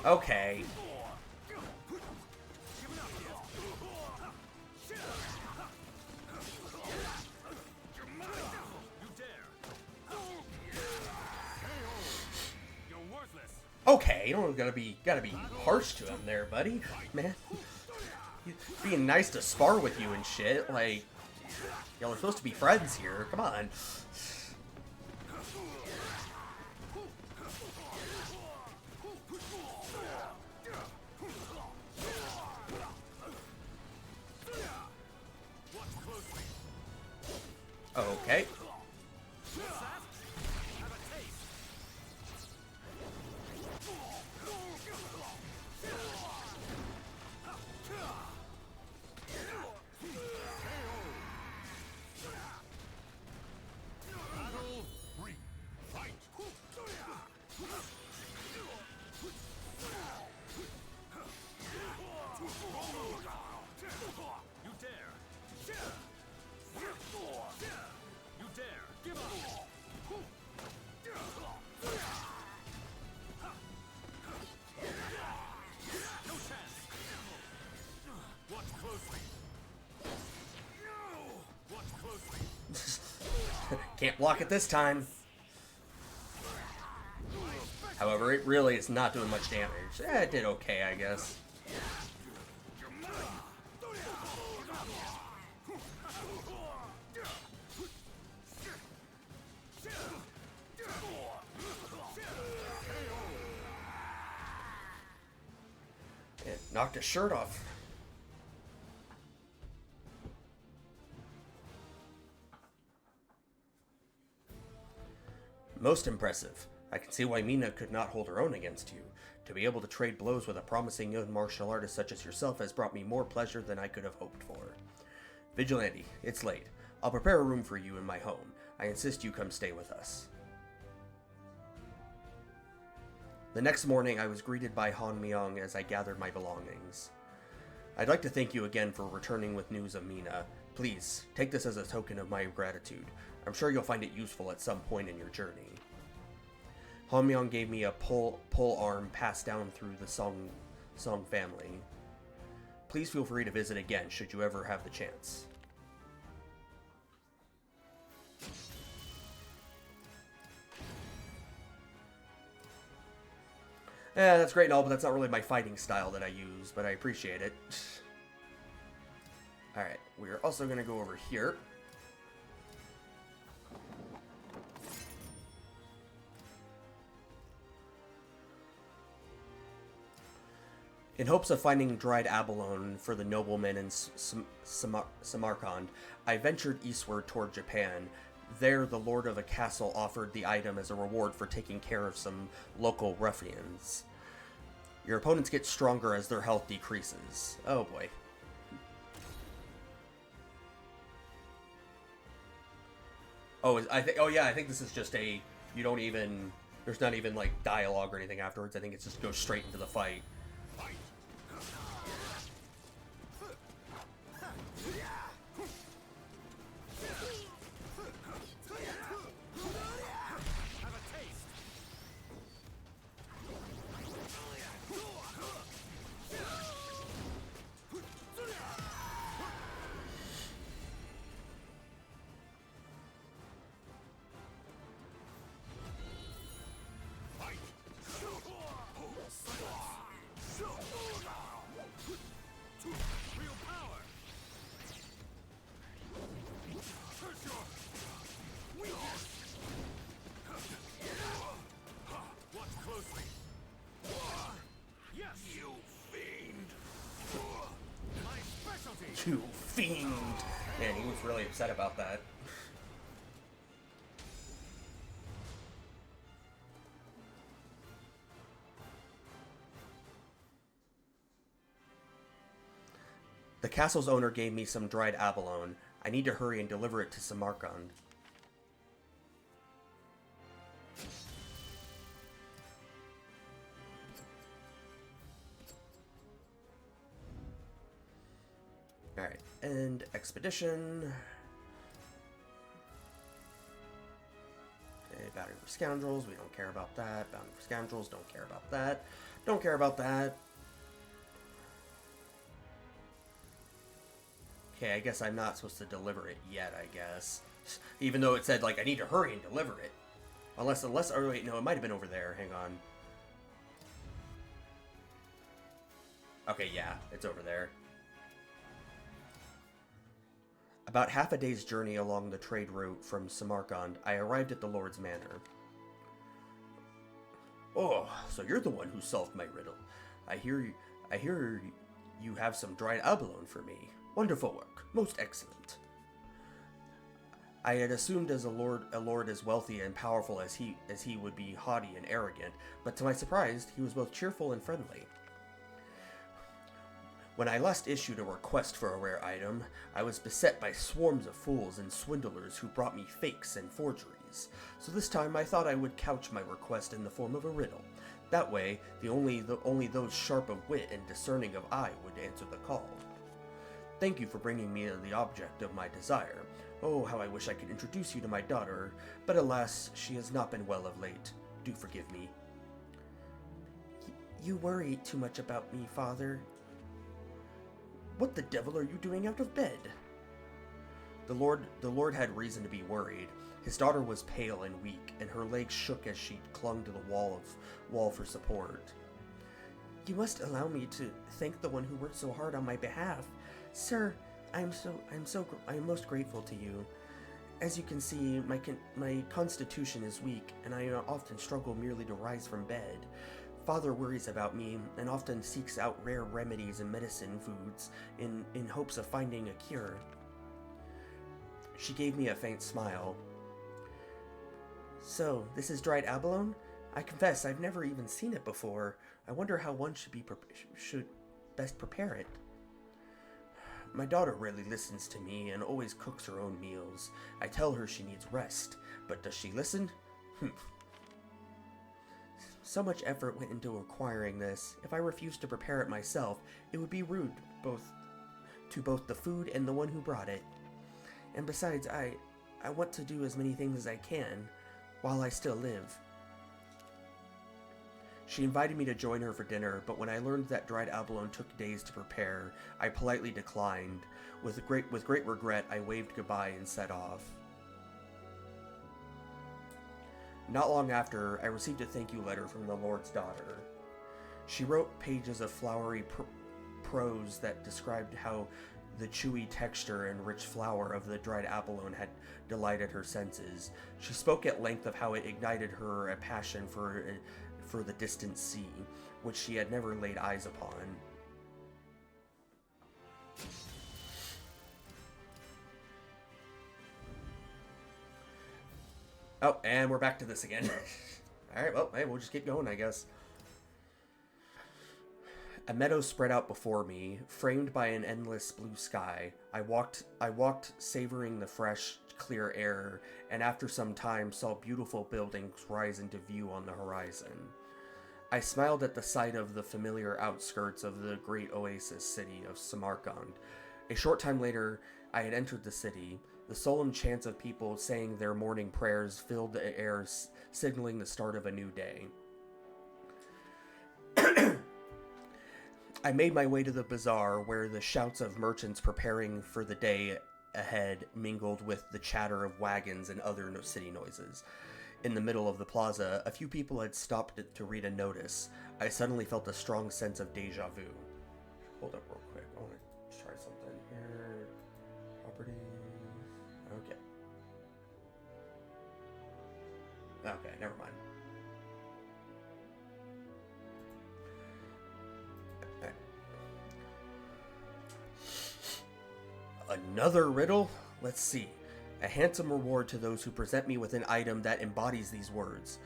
Okay. Okay, you don't gotta be harsh to him there, buddy. Man, he's being nice to spar with you and shit. Like, y'all are supposed to be friends here. Come on. Okay. Can't block it this time. However, it really is not doing much damage. It did okay, I guess. It knocked his shirt off. Most impressive. I can see why Mina could not hold her own against you. To be able to trade blows with a promising young martial artist such as yourself has brought me more pleasure than I could have hoped for. Vigilante, it's late. I'll prepare a room for you in my home. I insist you come stay with us. The next morning, I was greeted by Han Myung as I gathered my belongings. I'd like to thank you again for returning with news of Mina. Please, take this as a token of my gratitude. I'm sure you'll find it useful at some point in your journey. Han Myung gave me a pole arm passed down through the Song family. Please feel free to visit again should you ever have the chance. Yeah, that's great and all, but that's not really my fighting style that I use, but I appreciate it. Alright, we're also going to go over here. In hopes of finding dried abalone for the noblemen in Samarkand, I ventured eastward toward Japan. There, the lord of a castle offered the item as a reward for taking care of some local ruffians. Your opponents get stronger as their health decreases. Oh boy. I think this is just a, you don't even, there's not even like dialogue or anything afterwards. I think it's just goes straight into the fight. You fiend! Man, he was really upset about that. The castle's owner gave me some dried abalone. I need to hurry and deliver it to Samarkand. Alright, end expedition. Okay, bounty for scoundrels, we don't care about that. Bounty for scoundrels, don't care about that. Don't care about that. Okay, I guess I'm not supposed to deliver it yet, I guess. Even though it said, like, I need to hurry and deliver it. Unless, oh wait, no, it might have been over there, hang on. Okay, yeah, it's over there. About half a day's journey along the trade route from Samarkand, I arrived at the Lord's Manor. Oh, so you're the one who solved my riddle. I hear you have some dried abalone for me. Wonderful work, most excellent. I had assumed as a lord as wealthy and powerful as he would be haughty and arrogant, but to my surprise, he was both cheerful and friendly. When I last issued a request for a rare item, I was beset by swarms of fools and swindlers who brought me fakes and forgeries. So this time I thought I would couch my request in the form of a riddle. That way, only those sharp of wit and discerning of eye would answer the call. Thank you for bringing me the object of my desire. Oh, how I wish I could introduce you to my daughter, but alas, she has not been well of late. Do forgive me. You worry too much about me, father. What the devil are you doing out of bed? The Lord had reason to be worried. His daughter was pale and weak, and her legs shook as she clung to the wall for support. You must allow me to thank the one who worked so hard on my behalf. Sir, I am most grateful to you. As you can see, my constitution is weak, and I often struggle merely to rise from bed. Father worries about me, and often seeks out rare remedies and medicine foods in hopes of finding a cure. She gave me a faint smile. So, this is dried abalone? I confess, I've never even seen it before. I wonder how one should best prepare it. My daughter rarely listens to me and always cooks her own meals. I tell her she needs rest, but does she listen? So much effort went into acquiring this. If I refused to prepare it myself, it would be rude to both the food and the one who brought it. And besides, I want to do as many things as I can while I still live. She invited me to join her for dinner, but when I learned that dried abalone took days to prepare, I politely declined. With great regret, I waved goodbye and set off. Not long after, I received a thank you letter from the Lord's daughter. She wrote pages of flowery prose that described how the chewy texture and rich flower of the dried abalone had delighted her senses. She spoke at length of how it ignited her a passion for the distant sea, which she had never laid eyes upon. Oh, and we're back to this again. Alright, well, hey, we'll just keep going, I guess. A meadow spread out before me, framed by an endless blue sky. I walked, savoring the fresh, clear air, and after some time saw beautiful buildings rise into view on the horizon. I smiled at the sight of the familiar outskirts of the great oasis city of Samarkand. A short time later, I had entered the city. The solemn chants of people saying their morning prayers filled the air, signaling the start of a new day. I made my way to the bazaar, where the shouts of merchants preparing for the day ahead mingled with the chatter of wagons and other city noises. In the middle of the plaza, a few people had stopped to read a notice. I suddenly felt a strong sense of deja vu. Hold up real quick. I want to try something here. Properties. Okay. Okay, never mind. Another riddle? Let's see. A handsome reward to those who present me with an item that embodies these words.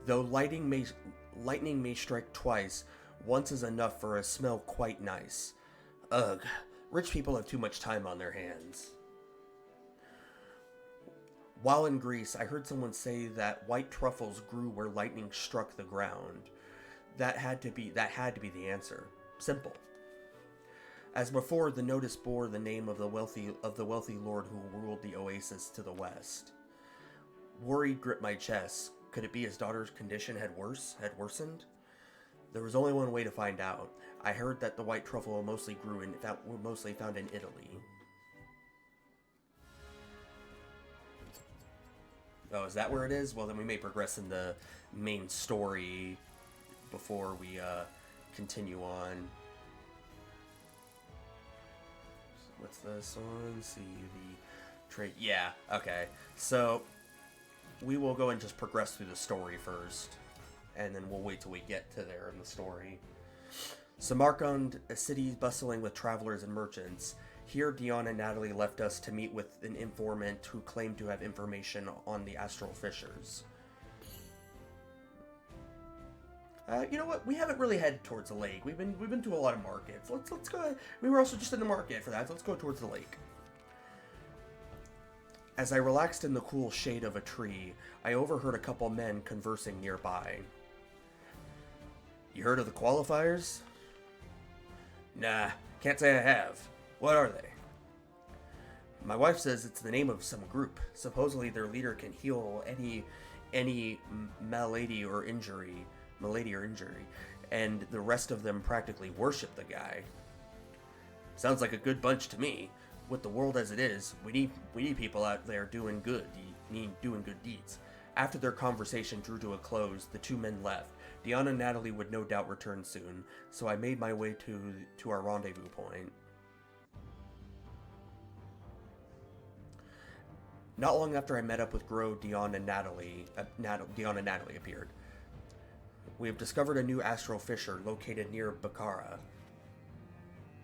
Though lightning may strike twice, once is enough for a smell quite nice. Ugh, rich people have too much time on their hands. While in Greece, I heard someone say that white truffles grew where lightning struck the ground. That had to be the answer. Simple. As before, the notice bore the name of the wealthy lord who ruled the oasis to the west. Worry gripped my chest. Could it be his daughter's condition had worsened? There was only one way to find out. I heard that the white truffle mostly found in Italy. Oh, is that where it is? Well, then we may progress in the main story before we continue on. What's this one? See the trade. Yeah, okay. So we will go and just progress through the story first, and then we'll wait till we get to there in the story. Samarkand, a city bustling with travelers and merchants. Here, Dion and Natalie left us to meet with an informant who claimed to have information on the astral fissures. You know what? We haven't really headed towards the lake. We've been to a lot of markets. Let's go. We were also just in the market for that. So let's go towards the lake. As I relaxed in the cool shade of a tree, I overheard a couple men conversing nearby. You heard of the qualifiers? Nah, can't say I have. What are they? My wife says it's the name of some group. Supposedly their leader can heal any malady or injury, and the rest of them practically worship the guy. Sounds like a good bunch to me. With the world as it is, we need people out there doing good. mean doing good deeds. After their conversation drew to a close, the two men left. Dion and Natalie would no doubt return soon, so I made my way to our rendezvous point. Not long after I met up with Gro, Dion and Natalie appeared. We have discovered a new astral fissure located near Bakara.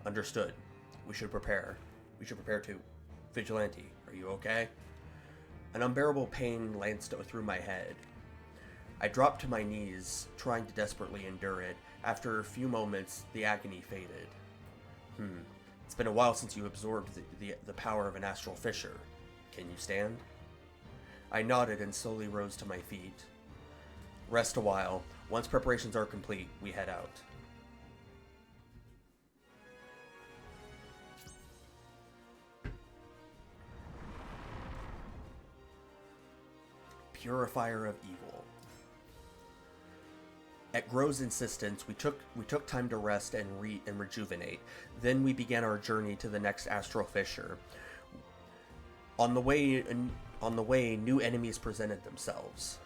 Understood. We should prepare. We should prepare too. Vigilante, are you okay? An unbearable pain lanced through my head. I dropped to my knees, trying to desperately endure it. After a few moments, the agony faded. It's been a while since you absorbed the power of an astral fissure. Can you stand? I nodded and slowly rose to my feet. Rest a while. Once preparations are complete, we head out. Purifier of Evil. At Gro's insistence, we took time to rest and rejuvenate. Then we began our journey to the next astral fissure. On the way, new enemies presented themselves.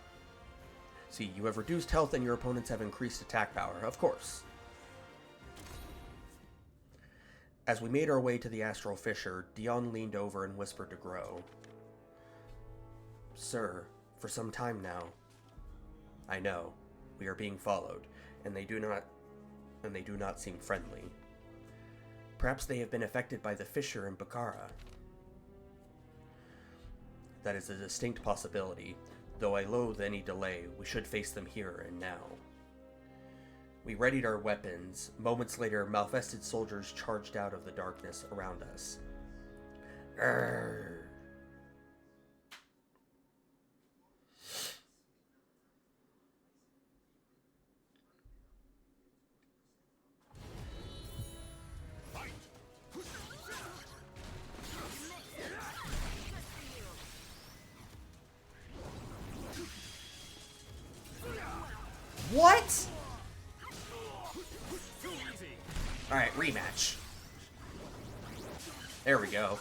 See, you have reduced health and your opponents have increased attack power, of course. As we made our way to the astral fissure, Dion leaned over and whispered to Gro. Sir, for some time now, I know, we are being followed, and they do not seem friendly. Perhaps they have been affected by the fissure in Bakara. That is a distinct possibility. Though I loathe any delay, we should face them here and now. We readied our weapons. Moments later, malfested soldiers charged out of the darkness around us. Urgh. What? Alright, rematch. There we go.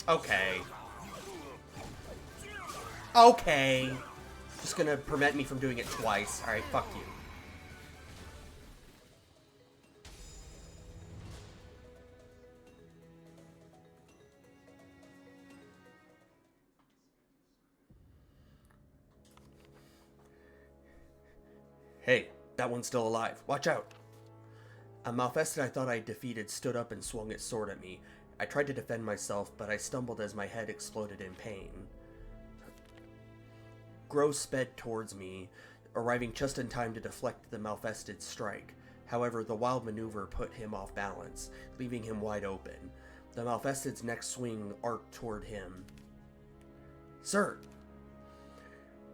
Okay. Okay. Just gonna prevent me from doing it twice. Alright, fuck you. Hey, that one's still alive. Watch out. A malfested I thought I defeated stood up and swung its sword at me. I tried to defend myself, but I stumbled as my head exploded in pain. Gro sped towards me, arriving just in time to deflect the malfested's strike. However, the wild maneuver put him off balance, leaving him wide open. The malfested's next swing arced toward him. Sir!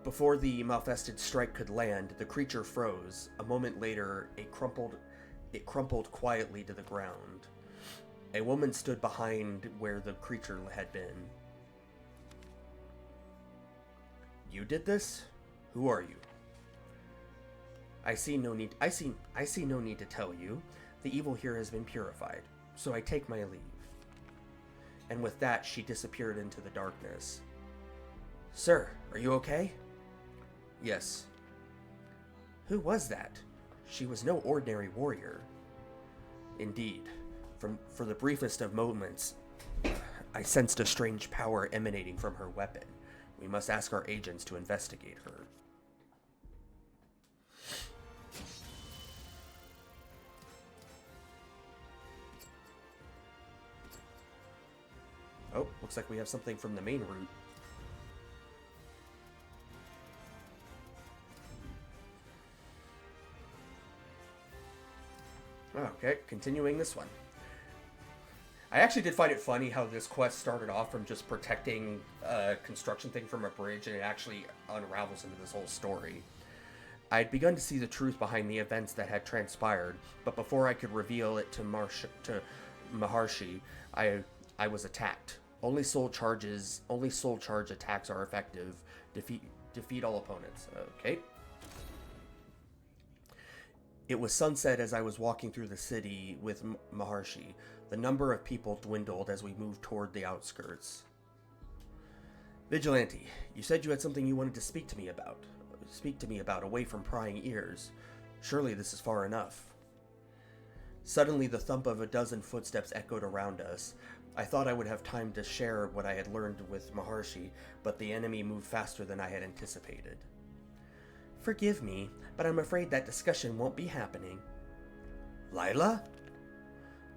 Before the malfested strike could land, the creature froze. A moment later, it crumpled quietly to the ground. A woman stood behind where the creature had been. You did this? Who are you? I see no need to tell you. The evil here has been purified, so I take my leave. And with that, she disappeared into the darkness. Sir, are you okay? Yes. Who was that? She was no ordinary warrior. Indeed. For the briefest of moments, I sensed a strange power emanating from her weapon. We must ask our agents to investigate her. Oh, looks like we have something from the main route. Okay, continuing this one. I actually did find it funny how this quest started off from just protecting a construction thing from a bridge, and it actually unravels into this whole story. I had begun to see the truth behind the events that had transpired, but before I could reveal it to Maharshi, I was attacked. Only soul charge attacks are effective. Defeat all opponents. Okay. It was sunset as I was walking through the city with Maharshi. The number of people dwindled as we moved toward the outskirts. Vigilante, you said you had something you wanted to speak to me about. Speak to me about, away from prying ears. Surely this is far enough. Suddenly the thump of a dozen footsteps echoed around us. I thought I would have time to share what I had learned with Maharshi, but the enemy moved faster than I had anticipated. Forgive me, but I'm afraid that discussion won't be happening. Lila?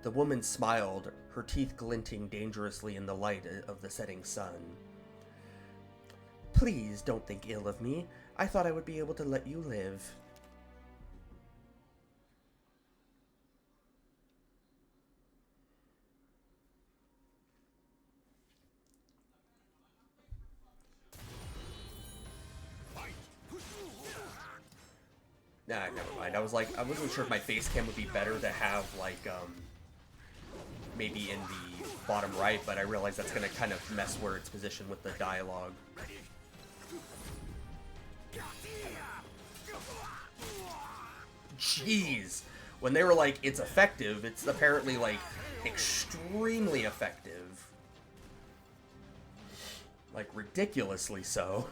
The woman smiled, her teeth glinting dangerously in the light of the setting sun. Please don't think ill of me. I thought I would be able to let you live. Nah, never mind. I wasn't sure if my face cam would be better to have, maybe in the bottom right, but I realize that's going to kind of mess where it's positioned with the dialogue. Jeez. When they were like, it's effective, it's apparently, extremely effective. Like, ridiculously so.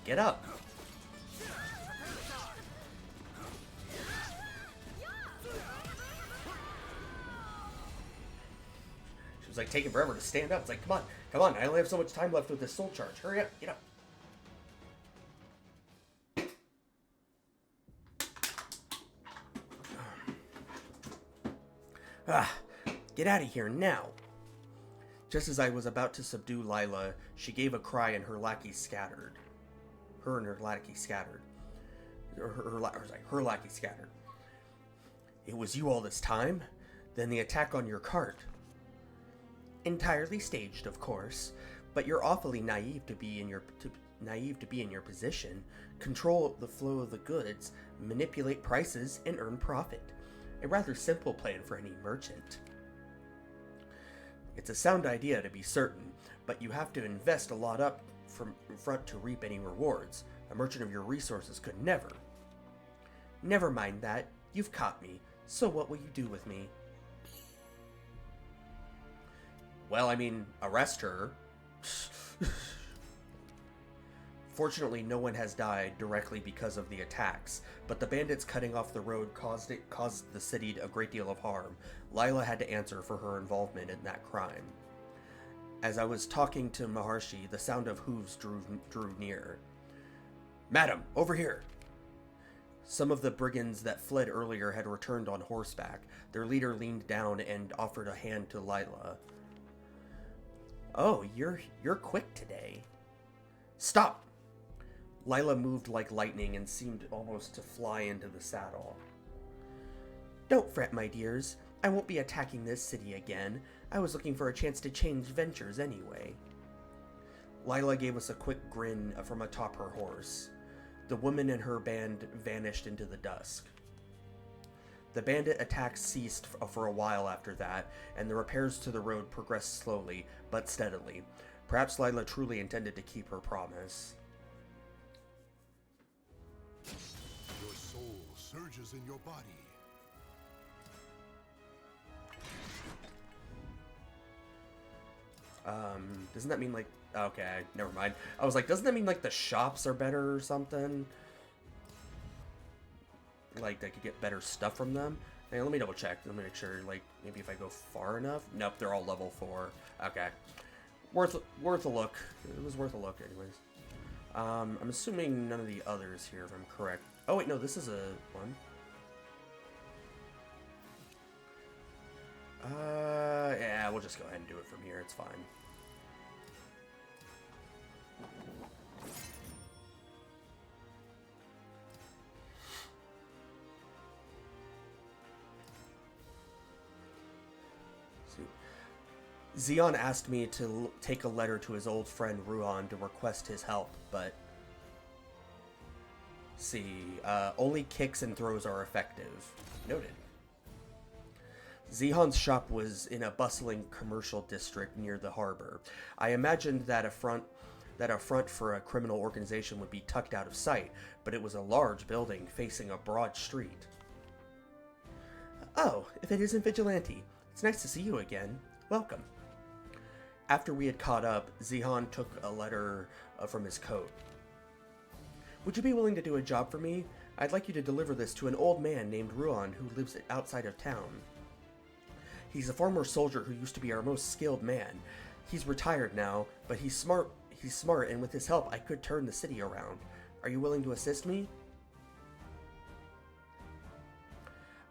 Get up. She was like taking forever to stand up. It's like, come on, I only have so much time left with this soul charge. Hurry up, get up. Get out of here now. Just as I was about to subdue Lila, she gave a cry and her lackey scattered. Her lackey scattered. Her lackey scattered. It was you all this time? Then the attack on your cart. Entirely staged, of course, but you're awfully naive to be in your position. Control the flow of the goods, manipulate prices, and earn profit. A rather simple plan for any merchant. It's a sound idea to be certain, but you have to invest a lot up from front to reap any rewards. A merchant of your resources could never. Never mind that. You've caught me. So what will you do with me? Well, I mean, arrest her. Fortunately, no one has died directly because of the attacks, but the bandits cutting off the road caused the city a great deal of harm. Lila had to answer for her involvement in that crime. As I was talking to Maharshi, the sound of hooves drew near. Madam, over here! Some of the brigands that fled earlier had returned on horseback. Their leader leaned down and offered a hand to Lila. Oh, you're quick today. Stop! Lila moved like lightning and seemed almost to fly into the saddle. Don't fret, my dears. I won't be attacking this city again. I was looking for a chance to change ventures anyway. Lila gave us a quick grin from atop her horse. The woman and her band vanished into the dusk. The bandit attacks ceased for a while after that, and the repairs to the road progressed slowly, but steadily. Perhaps Lila truly intended to keep her promise. Your soul surges surges in your body. Doesn't that mean like... Okay, never mind. I was like, doesn't that mean like the shops are better or something? Like they could get better stuff from them? Hey, let me double check. Let me make sure, like, maybe if I go far enough? Nope, they're all level 4. Okay. Worth a look. It was worth a look anyways. I'm assuming none of the others here, if I'm correct. Oh wait, no, this is a one. Yeah, we'll just go ahead and do it from here. It's fine. Zeon asked me to take a letter to his old friend Ruan to request his help, but... only kicks and throws are effective. Noted. Zehan's shop was in a bustling commercial district near the harbor. I imagined that a front for a criminal organization would be tucked out of sight, but it was a large building facing a broad street. Oh, if it isn't Vigilante, it's nice to see you again. Welcome. After we had caught up, Zehan took a letter from his coat. Would you be willing to do a job for me? I'd like you to deliver this to an old man named Ruan who lives outside of town. He's a former soldier who used to be our most skilled man. He's retired now, but he's smart, and with his help I could turn the city around. Are you willing to assist me?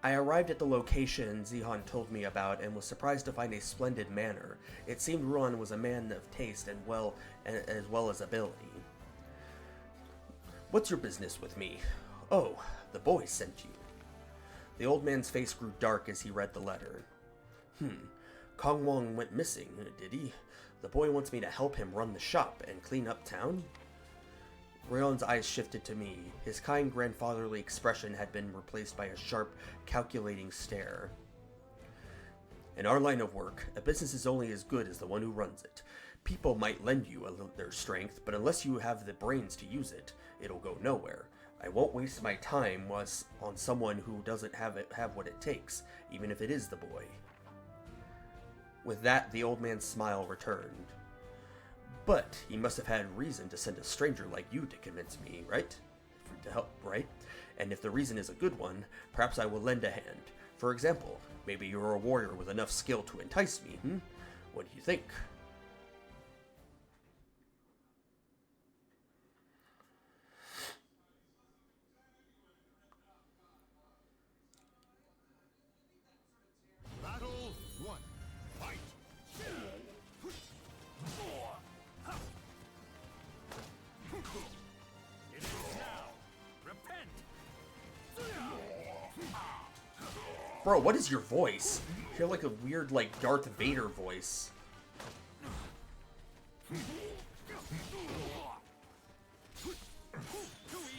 I arrived at the location Zehan told me about and was surprised to find a splendid manor. It seemed Ruan was a man of taste as well as ability. What's your business with me? Oh, the boy sent you. The old man's face grew dark as he read the letter. Kong Wong went missing, did he? The boy wants me to help him run the shop and clean up town? Ruan's eyes shifted to me. His kind grandfatherly expression had been replaced by a sharp, calculating stare. In our line of work, a business is only as good as the one who runs it. People might lend you their strength, but unless you have the brains to use it, it'll go nowhere. I won't waste my time on someone who doesn't have what it takes, even if it is the boy. With that, the old man's smile returned. But he must have had reason to send a stranger like you to convince me, right? To help, right? And if the reason is a good one, perhaps I will lend a hand. For example, maybe you're a warrior with enough skill to entice me, What do you think? Battle 1. Fight! It is now. Repent! Bro, what is your voice? You have like a weird, like, Darth Vader voice. Too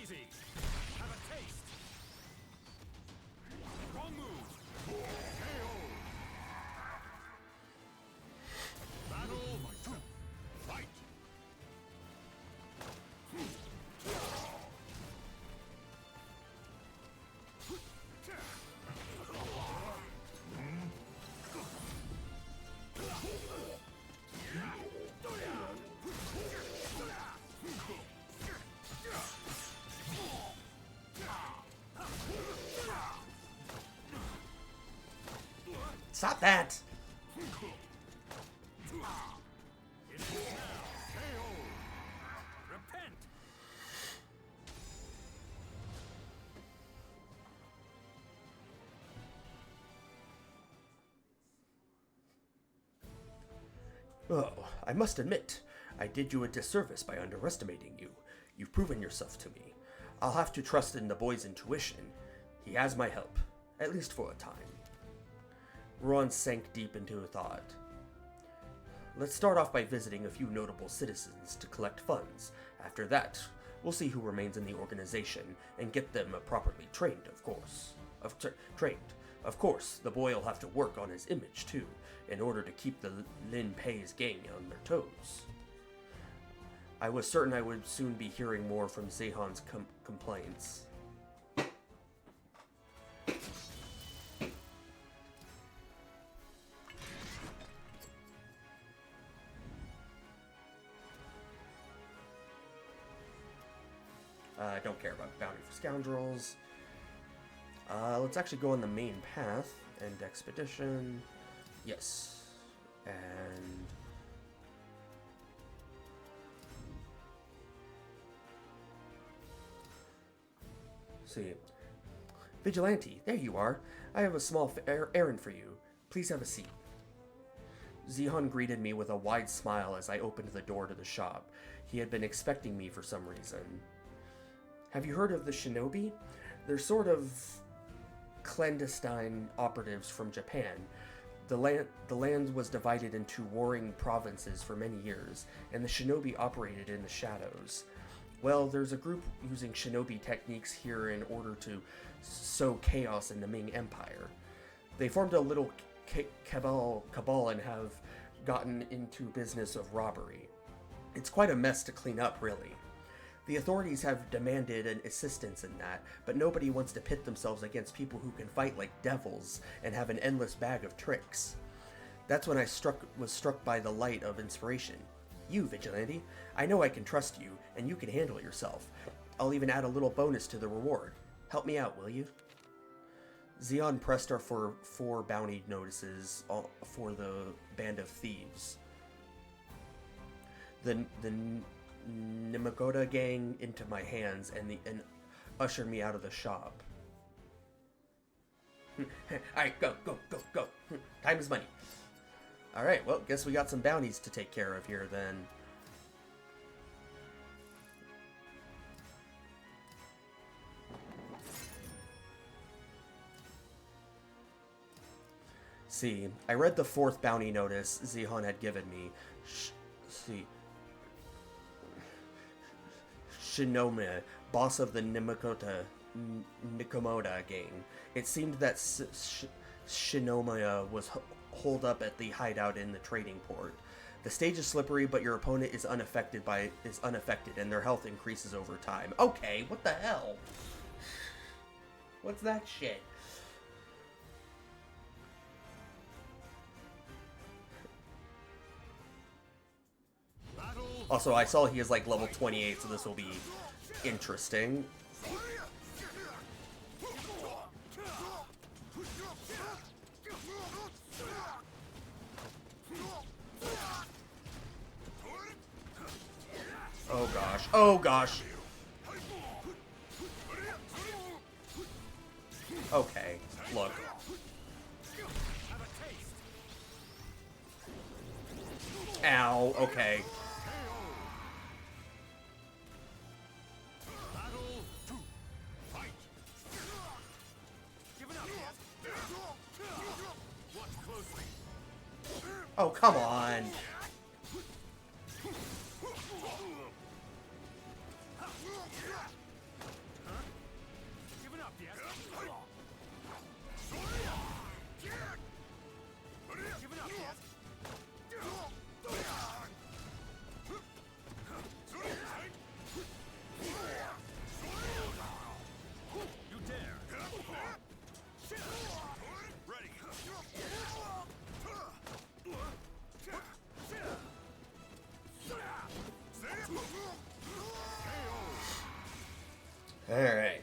easy. Have a taste. Wrong move. KO. Battle 2. Fight. Stop that! It is now. KO. Repent. Oh, I must admit, I did you a disservice by underestimating you. You've proven yourself to me. I'll have to trust in the boy's intuition. He has my help, at least for a time. Ruan sank deep into a thought. Let's start off by visiting a few notable citizens to collect funds. After that, we'll see who remains in the organization and get them properly trained, of course. Of course, the boy will have to work on his image, too, in order to keep the Lin Pei's gang on their toes. I was certain I would soon be hearing more from Zehan's complaints. don't care about bounty for scoundrels. Let's actually go on the main path. End expedition. Yes. And... see. Vigilante, there you are. I have a small errand for you. Please have a seat. Zehan greeted me with a wide smile as I opened the door to the shop. He had been expecting me for some reason. Have you heard of the shinobi? They're sort of clandestine operatives from Japan. The land was divided into warring provinces for many years, and the shinobi operated in the shadows. Well, there's a group using shinobi techniques here in order to sow chaos in the Ming Empire. They formed a little cabal and have gotten into business of robbery. It's quite a mess to clean up, really. The authorities have demanded an assistance in that, but nobody wants to pit themselves against people who can fight like devils and have an endless bag of tricks. That's when I was struck by the light of inspiration. You, Vigilante, I know I can trust you, and you can handle it yourself. I'll even add a little bonus to the reward. Help me out, will you? Zeon pressed our four bounty notices for the band of thieves. The Nimagoda gang into my hands and ushered me out of the shop. Alright, go. Time is money. Alright, well, guess we got some bounties to take care of here then. See, I read the fourth bounty notice Zehan had given me. Shinome, boss of the Nikomoda gang. It seemed that Shinomiya was holed up at the hideout in the trading port. The stage is slippery, but your opponent is unaffected, and their health increases over time. Okay, what the hell? What's that shit? Also, I saw he is like level 28, so this will be interesting. Oh gosh. Oh gosh. Okay, look. Ow, okay. Oh, come on. Alright.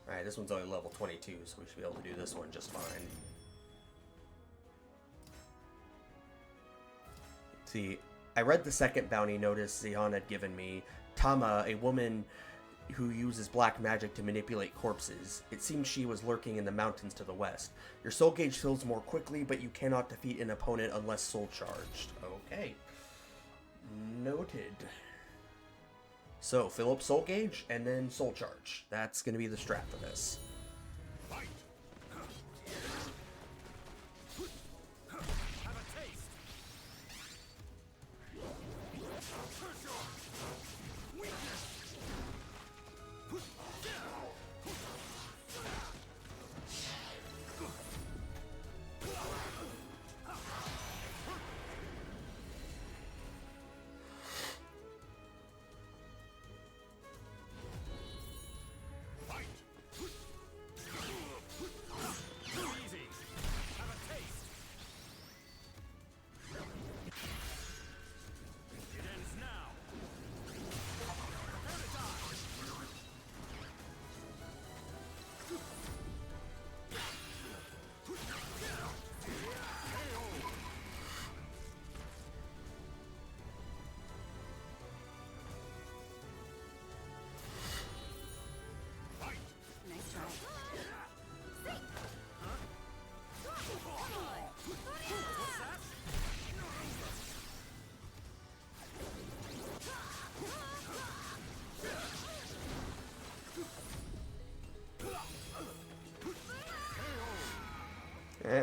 Alright, this one's only level 22, so we should be able to do this one just fine. See, I read the second bounty notice Zehan had given me. Tama, a woman who uses black magic to manipulate corpses. It seems she was lurking in the mountains to the west. Your soul gauge fills more quickly, but you cannot defeat an opponent unless soul charged. Okay. Noted. So, fill up soul gauge, and then soul charge. That's going to be the strat for this.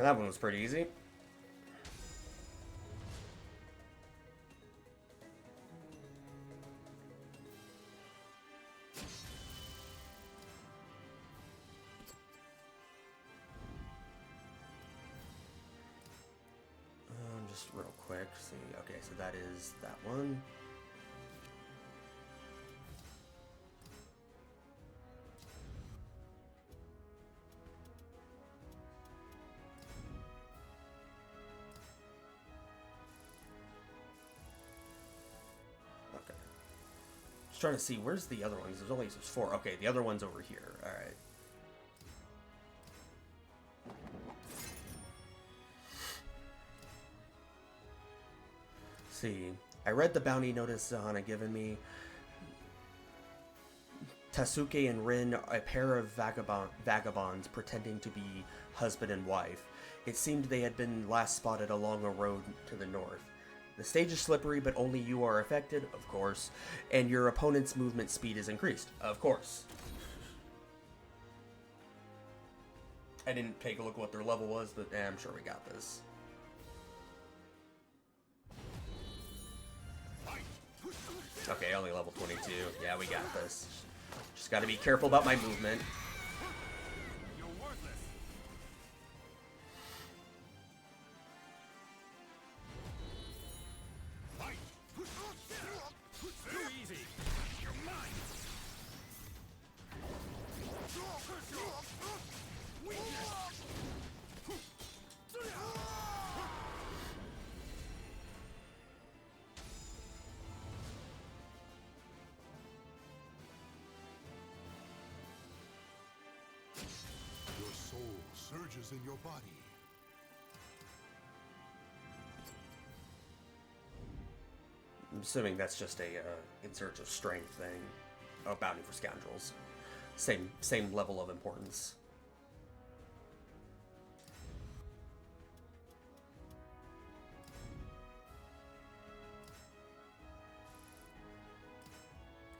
That one was pretty easy. Just real quick, see. Okay, so that is that one. Okay. Just trying to see where's the other ones. There's 4. Okay, the other one's over here. All right. See, I read the bounty notice Zahana given me. Tasuke and Rin, a pair of vagabonds pretending to be husband and wife. It seemed they had been last spotted along a road to the north. The stage is slippery, but only you are affected, of course, and your opponent's movement speed is increased, of course. I didn't take a look at what their level was, but I'm sure we got this. Okay, only level 22. Yeah, we got this. Just gotta be careful about my movement. You're worthless. Fight. Too easy. You're mine. Your soul surges in your body. I'm assuming that's just a in search of strength thing. Oh, bounty for scoundrels. Same level of importance.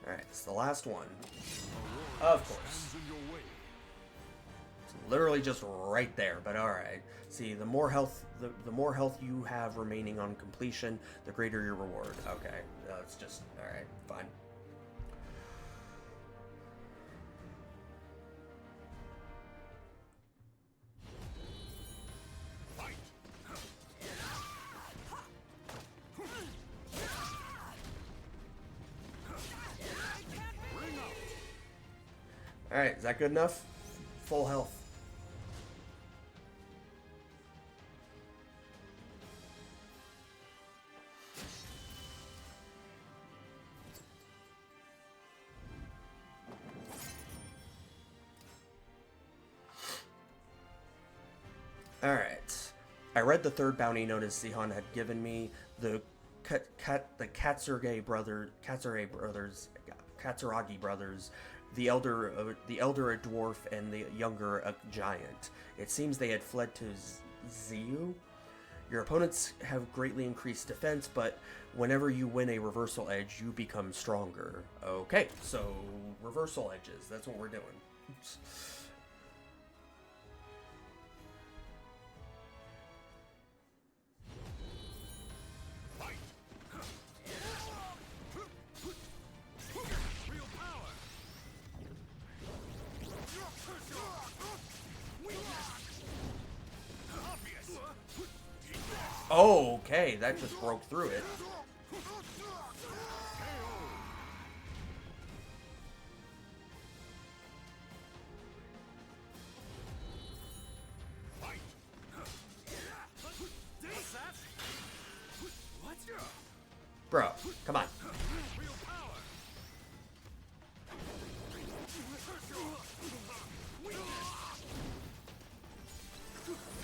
Alright, it's the last one. Of course. Stands in your way. It's literally just right there, but alright. See, the more health you have remaining on completion, the greater your reward. Okay, it's just, alright, fine. Alright, is that good enough? Full health. Alright. I read the third bounty notice Zihan had given me. The Katsuragi brothers, the elder a dwarf and the younger a giant. It seems they had fled to Ziu. Your opponents have greatly increased defense, but whenever you win a reversal edge, you become stronger. Okay, so reversal edges, that's what we're doing. Oops. Oh, okay, that just broke through it. Bro, come on.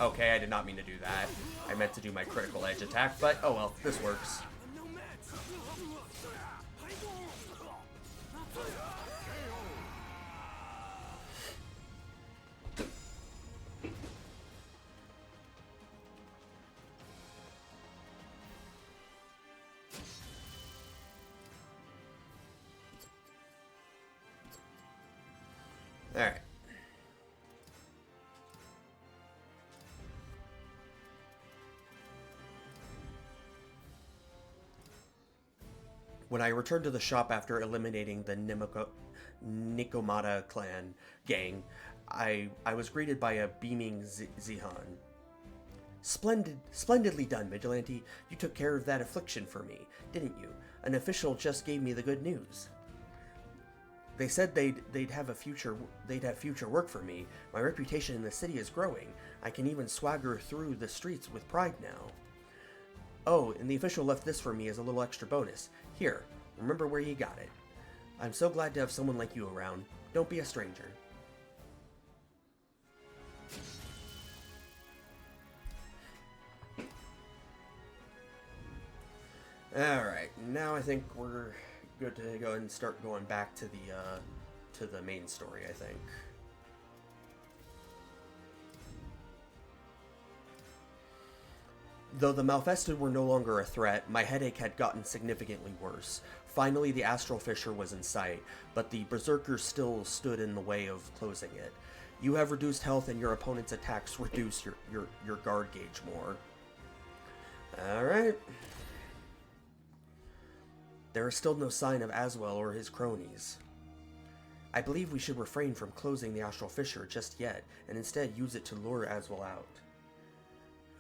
Okay, I did not mean to do that. I meant to do my critical edge attack, but oh well, this works. Alright. When I returned to the shop after eliminating the Nikomata clan gang, I was greeted by a beaming Zihan. Splendidly done, Vigilante. You took care of that affliction for me, didn't you? An official just gave me the good news. They said they'd have future work for me. My reputation in the city is growing. I can even swagger through the streets with pride now. Oh, and the official left this for me as a little extra bonus. Here, remember where you got it. I'm so glad to have someone like you around. Don't be a stranger. Alright, now I think we're good to go and start going back to the main story, I think. Though the Malfested were no longer a threat, my headache had gotten significantly worse. Finally, the Astral Fissure was in sight, but the Berserkers still stood in the way of closing it. You have reduced health and your opponent's attacks reduce your guard gauge more. Alright. There is still no sign of Aswell or his cronies. I believe we should refrain from closing the Astral Fissure just yet, and instead use it to lure Aswell out.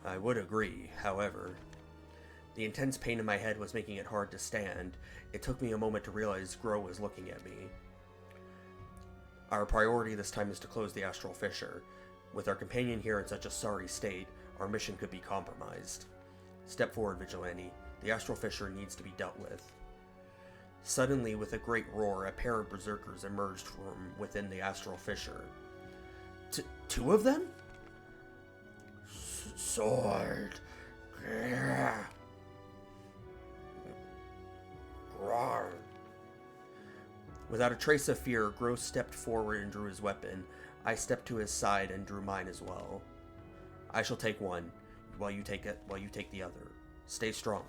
I would agree, however. The intense pain in my head was making it hard to stand. It took me a moment to realize Grow was looking at me. Our priority this time is to close the Astral Fissure. With our companion here in such a sorry state, our mission could be compromised. Step forward, Vigilante. The Astral Fissure needs to be dealt with. Suddenly, with a great roar, a pair of berserkers emerged from within the Astral Fissure. Two of them? Sword. Grar. Without a trace of fear, Gross stepped forward and drew his weapon. I stepped to his side and drew mine as well. I shall take one, while you take the other. Stay strong.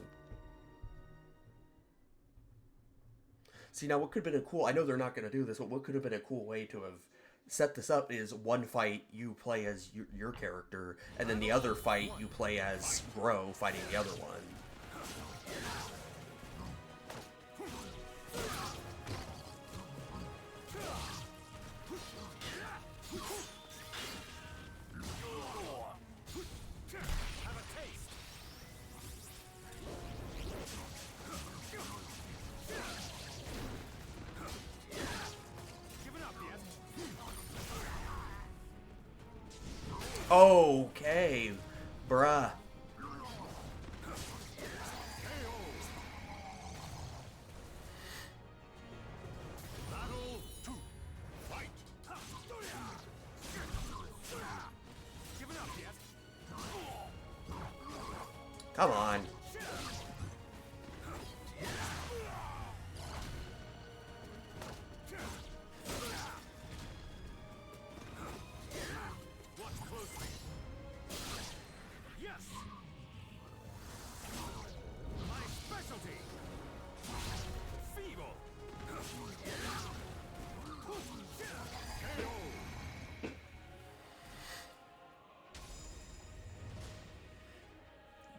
See, now what could have been a cool... I know they're not going to do this, but what could have been a cool way to have set this up is one fight you play as your character, and then the other fight you play as Grow fighting the other one. Okay, bruh. Battle 2. Fight. Giving up yet? Come on.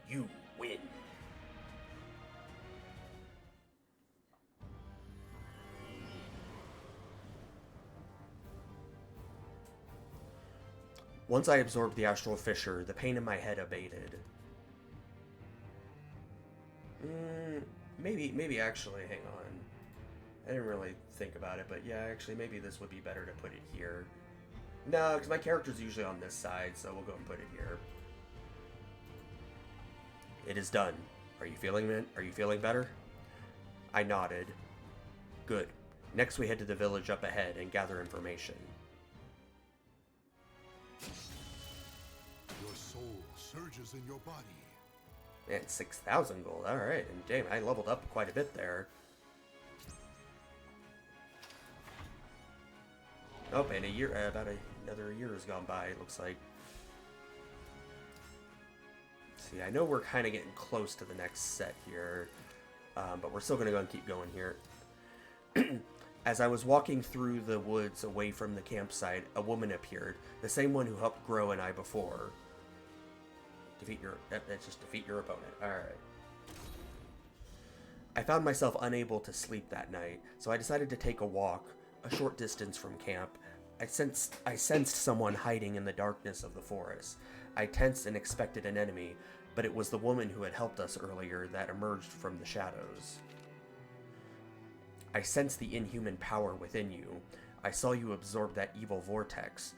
You win. Once I absorbed the Astral Fissure, the pain in my head abated. Maybe actually, hang on. I didn't really think about it, but yeah, actually, maybe this would be better to put it here. No, because my character's usually on this side, so we'll go and put it here. It is done. Are you feeling it? Are you feeling better? I nodded. Good. Next we head to the village up ahead and gather information. Your soul surges in your body. Man, 6,000 gold. Alright, and damn, I leveled up quite a bit there. Oh, and another year has gone by, it looks like. See, I know we're kind of getting close to the next set here, but we're still going to go and keep going here. As I was walking through the woods away from the campsite, a woman appeared, the same one who helped Grow and I before. That's just defeat your opponent. Alright. I found myself unable to sleep that night, so I decided to take a walk, a short distance from camp. I sensed someone hiding in the darkness of the forest. I tensed and expected an enemy, but it was the woman who had helped us earlier that emerged from the shadows. I sensed the inhuman power within you. I saw you absorb that evil vortex.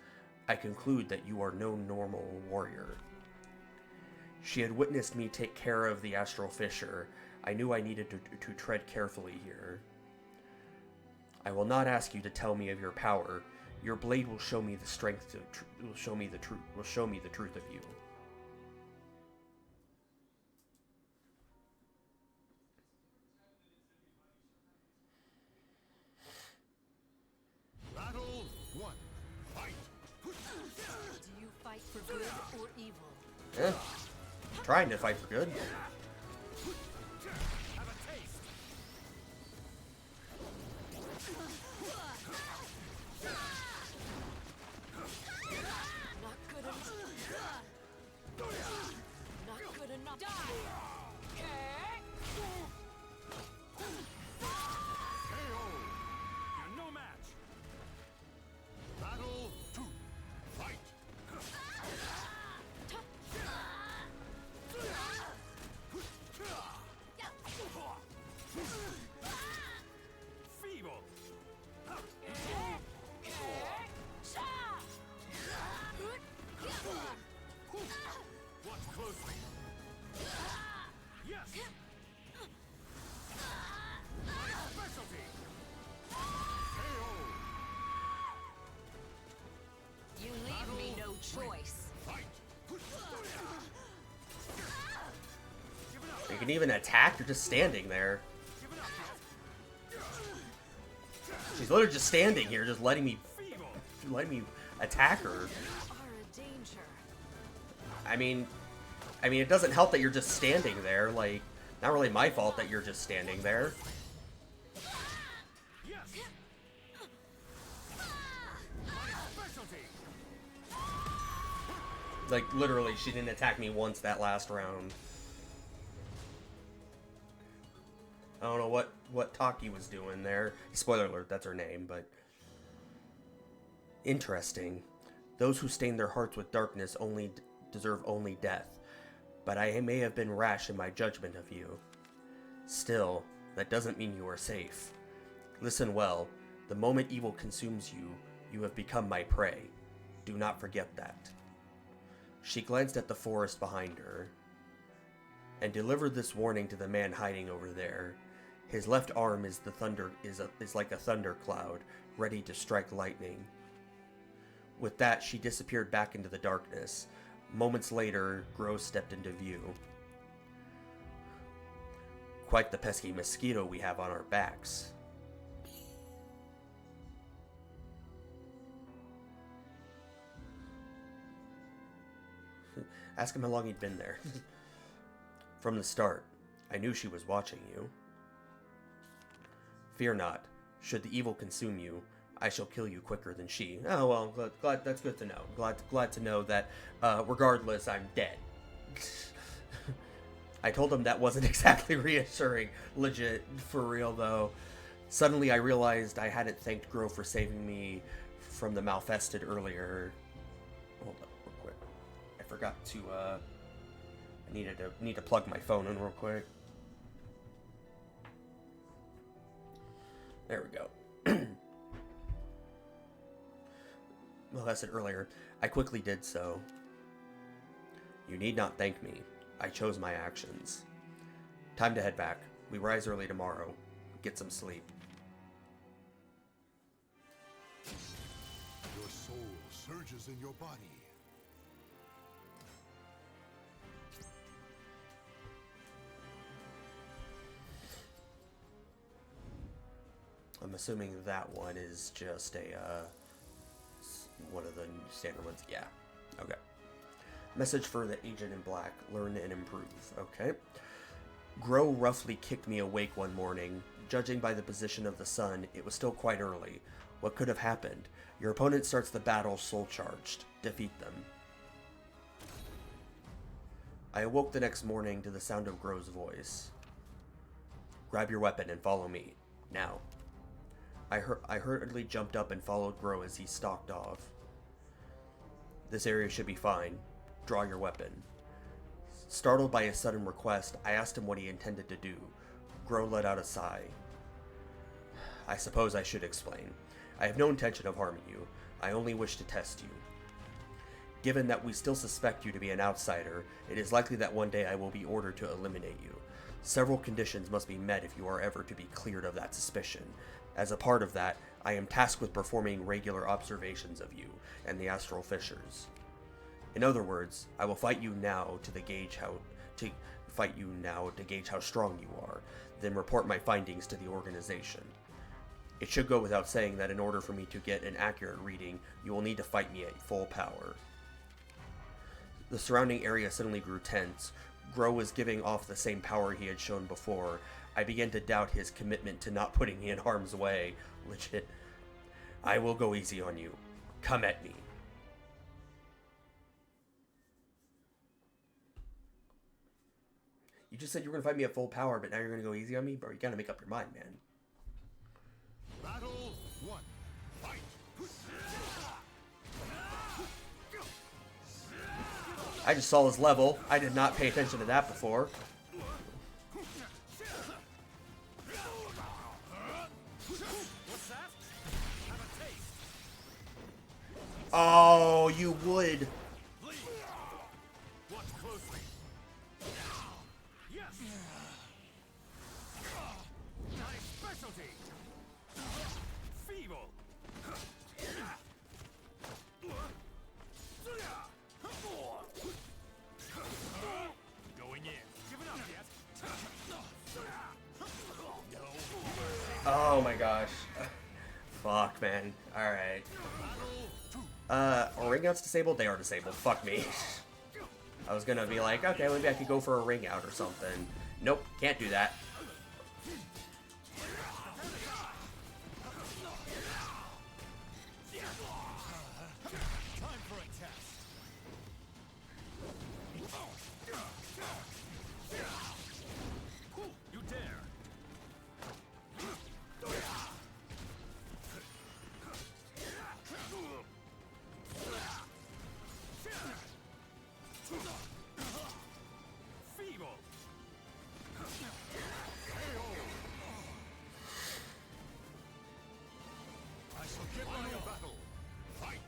I conclude that you are no normal warrior. She had witnessed me take care of the astral fissure. I knew I needed to tread carefully here. I will not ask you to tell me of your power. Your blade will show me the strength will show me the truth of you. Battle 1. Fight. Do you fight for good or evil? Yeah. Trying to fight for good. Have a taste. Not good enough. Not good enough. Die. KO. You're no match. Battle 2. Fight. Feeble. Watch closely. Yes. My specialty. KO. You leave me no choice. Fight. You can even attack, you're just standing there. She's literally just standing here, just letting me attack her. You are a danger. I mean, it doesn't help that you're just standing there. Like, not really my fault that you're just standing there. Yes. My specialty. Like, literally, she didn't attack me once that last round. I don't know what Taki was doing there. Spoiler alert, that's her name, but... Interesting. Those who stain their hearts with darkness deserve only death. But I may have been rash in my judgment of you. Still, that doesn't mean you are safe. Listen well. The moment evil consumes you, you have become my prey. Do not forget that. She glanced at the forest behind her and delivered this warning to the man hiding over there. His left arm is like a thundercloud, ready to strike lightning. With that, she disappeared back into the darkness. Moments later, Grow stepped into view. Quite the pesky mosquito we have on our backs. Ask him how long he'd been there. From the start, I knew she was watching you. Fear not. Should the evil consume you, I shall kill you quicker than she. Oh, well, glad that's good to know. Glad to know that, regardless, I'm dead. I told him that wasn't exactly reassuring. Legit, for real, though. Suddenly, I realized I hadn't thanked Grove for saving me from the Malfested earlier. Hold up, real quick. I forgot to, I need to plug my phone in real quick. There we go. Well, as I said earlier, I quickly did so. You need not thank me. I chose my actions. Time to head back. We rise early tomorrow. Get some sleep. Your soul surges in your body. I'm assuming that one is just a, one of the standard ones. Yeah. Okay. Message for the Agent in Black. Learn and improve. Okay. Grow roughly kicked me awake one morning. Judging by the position of the sun, it was still quite early. What could have happened? Your opponent starts the battle soul-charged. Defeat them. I awoke the next morning to the sound of Grow's voice. Grab your weapon and follow me. Now. I hurriedly jumped up and followed Grow as he stalked off. This area should be fine. Draw your weapon. Startled by his sudden request, I asked him what he intended to do. Grow let out a sigh. I suppose I should explain. I have no intention of harming you. I only wish to test you. Given that we still suspect you to be an outsider, it is likely that one day I will be ordered to eliminate you. Several conditions must be met if you are ever to be cleared of that suspicion. As a part of that, I am tasked with performing regular observations of you and the astral fissures. In other words, I will fight you now to gauge how strong you are, then report my findings to the organization. It should go without saying that in order for me to get an accurate reading, you will need to fight me at full power. The surrounding area suddenly grew tense. Grow was giving off the same power he had shown before. I began to doubt his commitment to not putting me in harm's way. Legit. I will go easy on you. Come at me. You just said you were going to fight me at full power, but now you're going to go easy on me? Bro, you got to make up your mind, man. Battle 1. Fight! I just saw his level. I did not pay attention to that before. What's that? Have a taste. Oh, you would. Please. Watch closely. Yes. My specialty. Feeble. Going in. Giving up yet? Oh my gosh. Fuck, man. Alright. Are ring outs disabled? They are disabled. Fuck me. I was gonna be like, okay, maybe I could go for a ring out or something. Nope, can't do that. Time for a test. You dare. Feeble. I shall give my battle. Fight.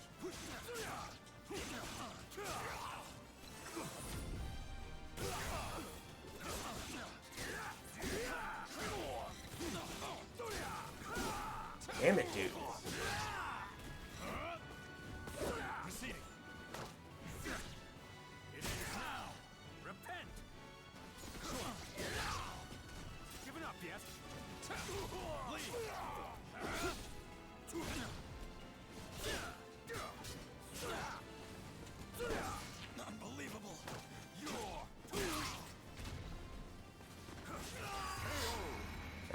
Damn it, dude. Proceeding. It is now. Repent. Giving up yet? Leave. Unbelievable.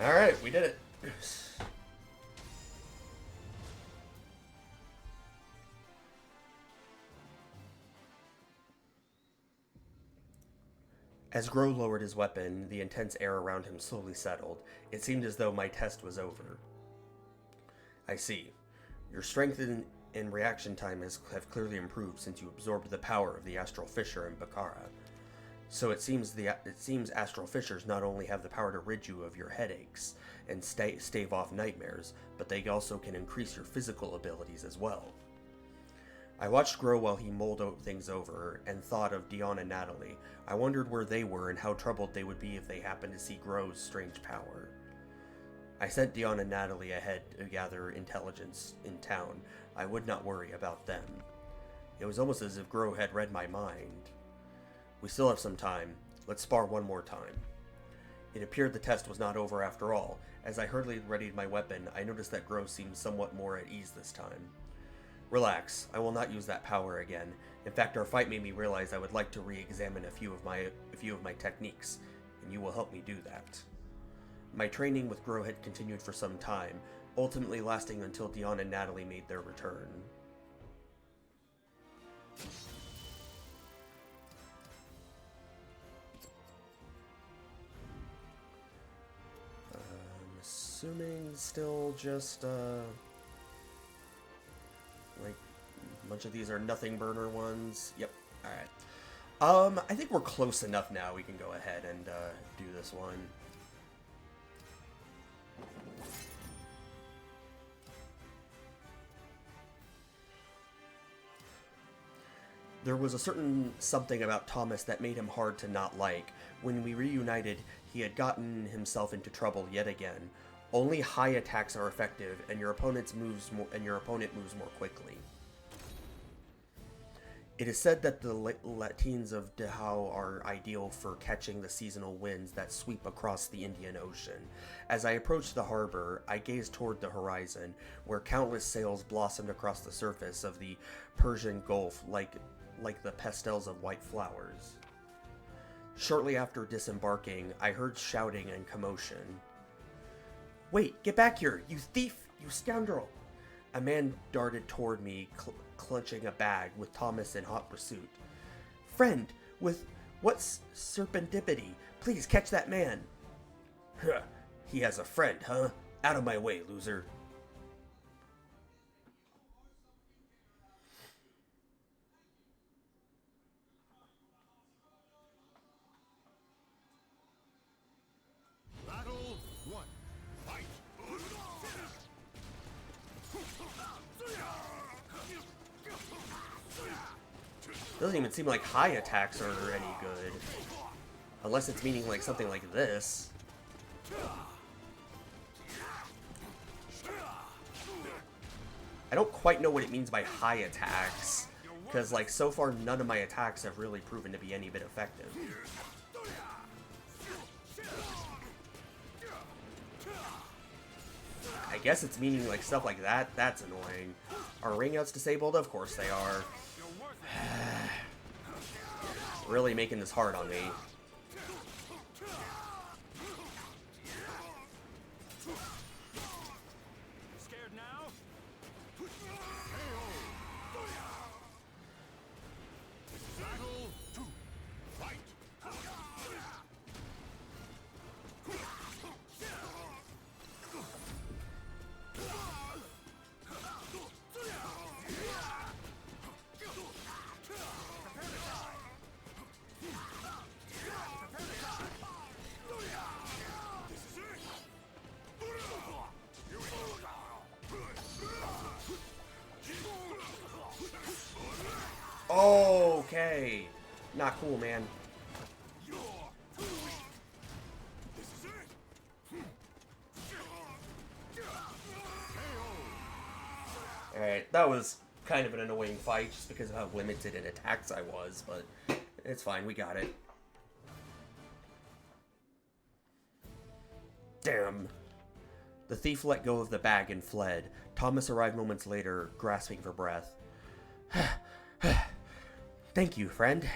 Alright, we did it. As Grow lowered his weapon, the intense air around him slowly settled. It seemed as though my test was over. I see. Your strength and reaction time have clearly improved since you absorbed the power of the astral fissure in Bakara. So it seems astral fissures not only have the power to rid you of your headaches and stave off nightmares, but they also can increase your physical abilities as well. I watched Grow while he mulled things over and thought of Dion and Natalie. I wondered where they were and how troubled they would be if they happened to see Grow's strange power. I sent Dion and Natalie ahead to gather intelligence in town. I would not worry about them. It was almost as if Grow had read my mind. We still have some time. Let's spar one more time. It appeared the test was not over after all. As I hurriedly readied my weapon, I noticed that Grow seemed somewhat more at ease this time. Relax, I will not use that power again. In fact, our fight made me realize I would like to re-examine a few of my techniques, and you will help me do that. My training with Grow had continued for some time, ultimately lasting until Dion and Natalie made their return. assuming still just, like, a bunch of these are nothing burner ones. Yep, alright. I think we're close enough now. We can go ahead and, do this one. There was a certain something about Thomas that made him hard to not like. When we reunited, he had gotten himself into trouble yet again. Only high attacks are effective, and your opponent moves more quickly. It is said that the Latines of Dahau are ideal for catching the seasonal winds that sweep across the Indian Ocean. As I approached the harbor, I gazed toward the horizon, where countless sails blossomed across the surface of the Persian Gulf like the pastels of white flowers. Shortly after disembarking, I heard shouting and commotion. "Wait, get back here, you thief, you scoundrel!" A man darted toward me, clutching a bag, with Thomas in hot pursuit. "Friend, with what's serendipity? Please catch that man." "Huh, he has a friend, huh? Out of my way, loser." Battle 1. Fight! Doesn't even seem like high attacks are any good. Unless it's meaning like something like this. I don't quite know what it means by high attacks. Because, like, so far none of my attacks have really proven to be any bit effective. I guess it's meaning like stuff like that. That's annoying. Are ring outs disabled? Of course they are. Really making this hard on me. Scared now? Battle 2. Fight! Okay. Not cool, man. Alright, that was kind of an annoying fight just because of how limited in attacks I was, but it's fine, we got it. Damn. The thief let go of the bag and fled. Thomas arrived moments later, grasping for breath. "Thank you, friend.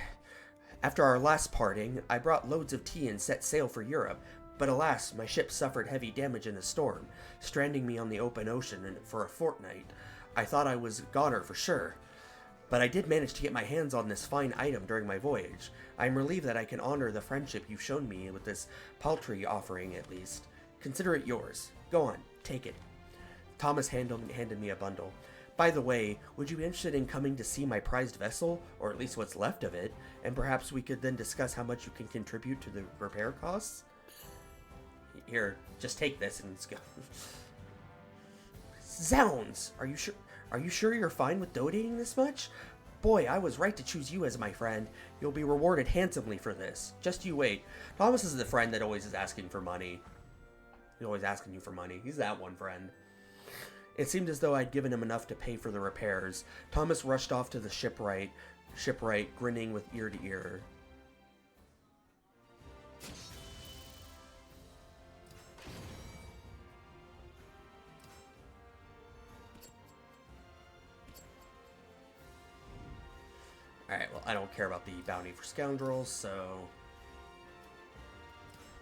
After our last parting, I brought loads of tea and set sail for Europe, but alas, my ship suffered heavy damage in the storm, stranding me on the open ocean for a fortnight. I thought I was a goner for sure, but I did manage to get my hands on this fine item during my voyage. I am relieved that I can honor the friendship you've shown me with this paltry offering at least. Consider it yours. Go on, take it." Thomas handed me a bundle. "By the way, would you be interested in coming to see my prized vessel, or at least what's left of it, and perhaps we could then discuss how much you can contribute to the repair costs? Here, just take this and let's go." Zounds! Are you sure you're fine with donating this much? Boy, I was right to choose you as my friend. You'll be rewarded handsomely for this. Just you wait. Thomas is the friend that always is asking for money. He's always asking you for money. He's that one friend. It seemed as though I'd given him enough to pay for the repairs. Thomas rushed off to the shipwright, grinning with ear to ear. Alright, well, I don't care about the bounty for scoundrels, so...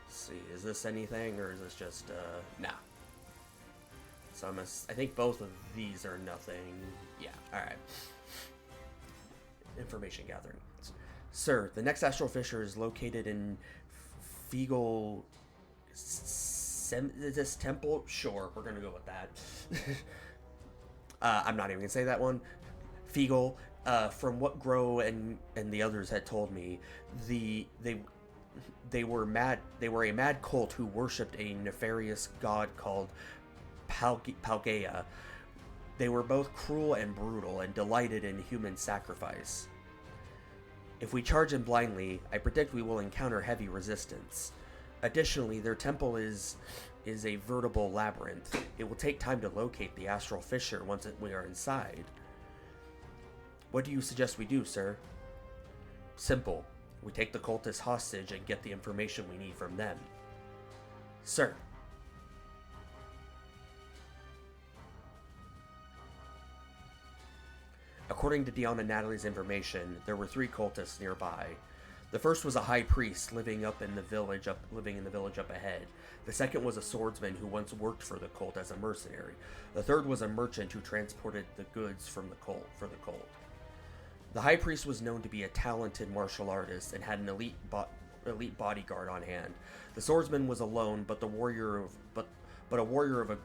Let's see, is this anything, or is this just, nah. So I think both of these are nothing. Yeah, alright. Information gathering. Sir, the next astral fissure is located in Fegal This temple? Sure, we're gonna go with that. I'm not even gonna say that one. Fiegel, from what Grow and the others had told me, they were mad. They were a mad cult who worshipped a nefarious god called Palgea. They were both cruel and brutal and delighted in human sacrifice. If we charge in blindly, I predict we will encounter heavy resistance. Additionally, their temple is a veritable labyrinth. It will take time to locate the astral fissure once we are inside. What do you suggest we do, sir? Simple. We take the cultists hostage and get the information we need from them. Sir. According to Dion and Natalie's information, there were 3 cultists nearby. The first was a high priest living in the village up ahead. The second was a swordsman who once worked for the cult as a mercenary. The third was a merchant who transported the goods for the cult. The high priest was known to be a talented martial artist and had an elite bodyguard on hand. The swordsman was alone, but a warrior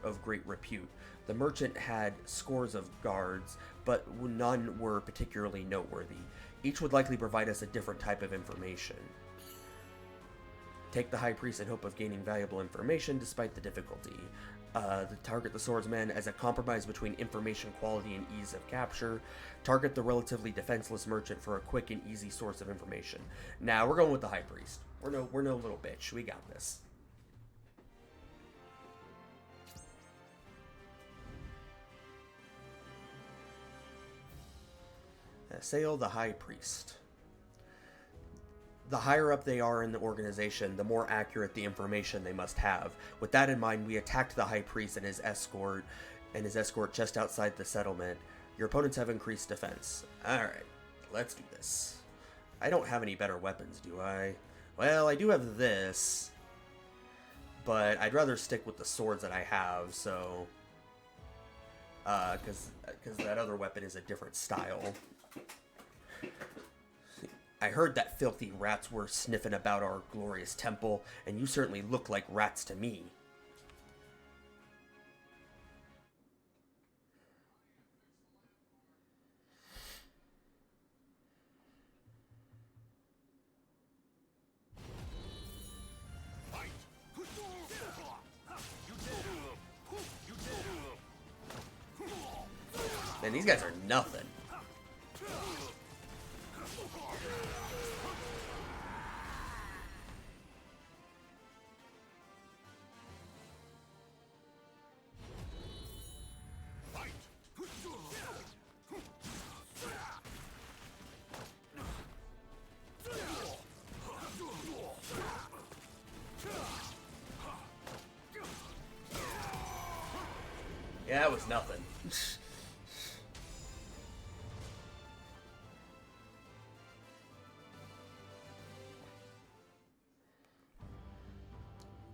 of great repute. The merchant had scores of guards, but none were particularly noteworthy. Each would likely provide us a different type of information. Take the high priest in hope of gaining valuable information despite the difficulty. Target the swordsman as a compromise between information quality and ease of capture. Target the relatively defenseless merchant for a quick and easy source of information. Now we're going with the high priest. We're no little bitch. We got this. Assail the high priest. The higher up they are in the organization, the more accurate the information they must have. With that in mind, we attacked the high priest and his escort just outside the settlement. Your opponents have increased defense. Alright, let's do this. I don't have any better weapons, do I? Well, I do have this, but I'd rather stick with the swords that I have, so... because that other weapon is a different style. I heard that filthy rats were sniffing about our glorious temple, and you certainly look like rats to me. Man, these guys are nothing. Yeah, that was nothing.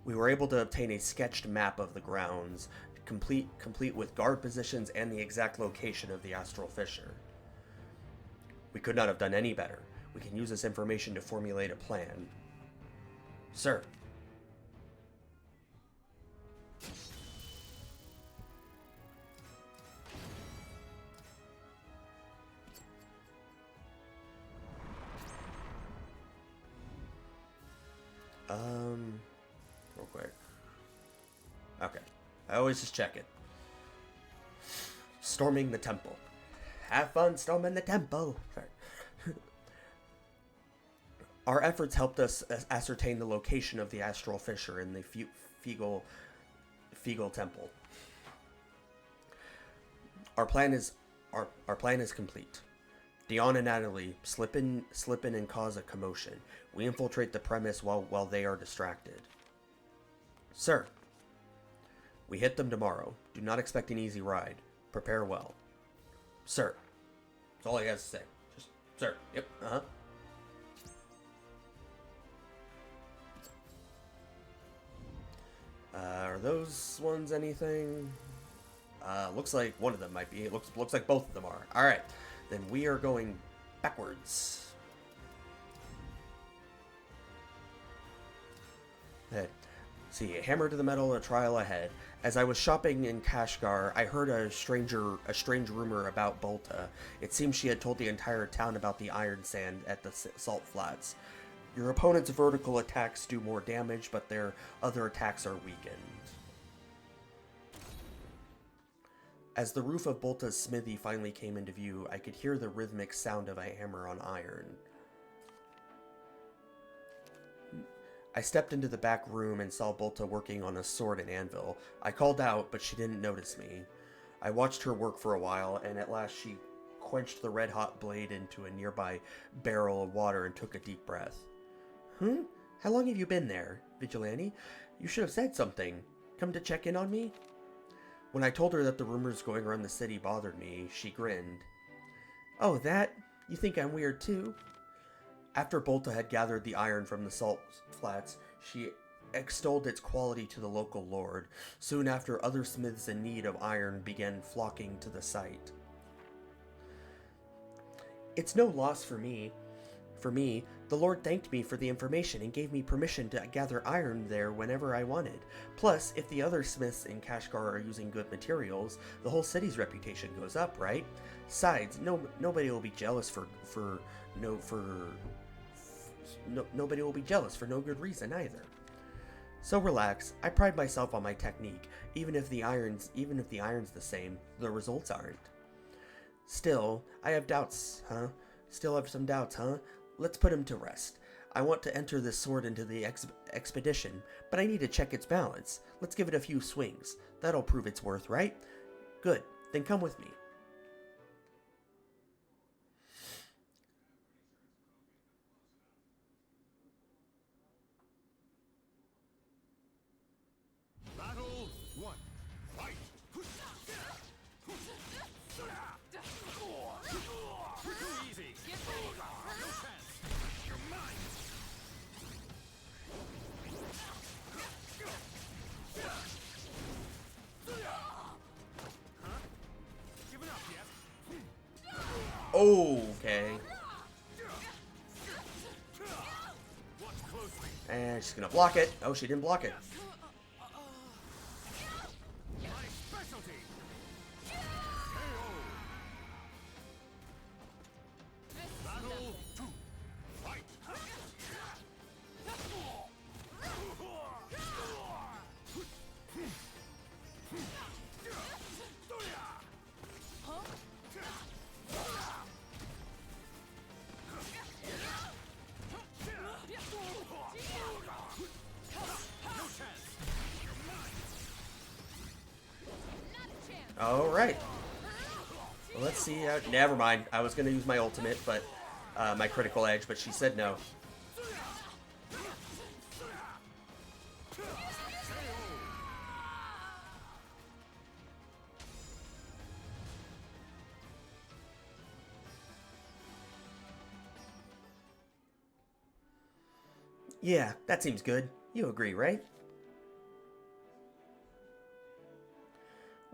We were able to obtain a sketched map of the grounds, complete with guard positions and the exact location of the astral fissure. We could not have done any better. We can use this information to formulate a plan. Sir. Real quick. Okay. I always just check it. Storming the temple. Have fun storming the temple. Sorry. Our efforts helped us ascertain the location of the astral fissure in the Fiegel temple. Our plan is complete. Dion and Natalie slip in and cause a commotion. We infiltrate the premise while they are distracted. Sir, we hit them tomorrow. Do not expect an easy ride. Prepare well. Sir. That's all he has to say. Just, sir. Yep. Uh-huh. Are those ones anything? Looks like one of them might be. It looks like both of them are. Alright. Then we are going backwards. Okay. See, hammer to the metal, a trial ahead. As I was shopping in Kashgar, I heard a strange rumor about Bolta. It seems she had told the entire town about the iron sand at the salt flats. Your opponent's vertical attacks do more damage, but their other attacks are weakened. As the roof of Bolta's smithy finally came into view, I could hear the rhythmic sound of a hammer on iron. I stepped into the back room and saw Bolta working on a sword and anvil. I called out, but she didn't notice me. I watched her work for a while, and at last she quenched the red-hot blade into a nearby barrel of water and took a deep breath. How long have you been there, Vigilante? You should have said something. Come to check in on me? When I told her that the rumors going around the city bothered me, she grinned. Oh, that? You think I'm weird too? After Bolta had gathered the iron from the salt flats, she extolled its quality to the local lord. Soon after, other smiths in need of iron began flocking to the site. It's no loss for me. The Lord thanked me for the information and gave me permission to gather iron there whenever I wanted. Plus, if the other smiths in Kashgar are using good materials, the whole city's reputation goes up, right? Besides, nobody will be jealous nobody will be jealous for no good reason either. So relax. I pride myself on my technique. Even if the iron's the same, the results aren't. Still, I have doubts, huh? Still have some doubts, huh? Let's put him to rest. I want to enter this sword into the expedition, but I need to check its balance. Let's give it a few swings. That'll prove its worth, right? Good. Then come with me. Battle 1. Fight! Too easy. No chance. You're mine. Huh? Giving up yet? Okay. Watch closely. And she's gonna block it. Oh, she didn't block it. My specialty. Battle 2. Fight! All right. Well, let's see. Never mind. I was gonna use my ultimate, but my critical edge, but she said no. Yeah, that seems good. You agree, right?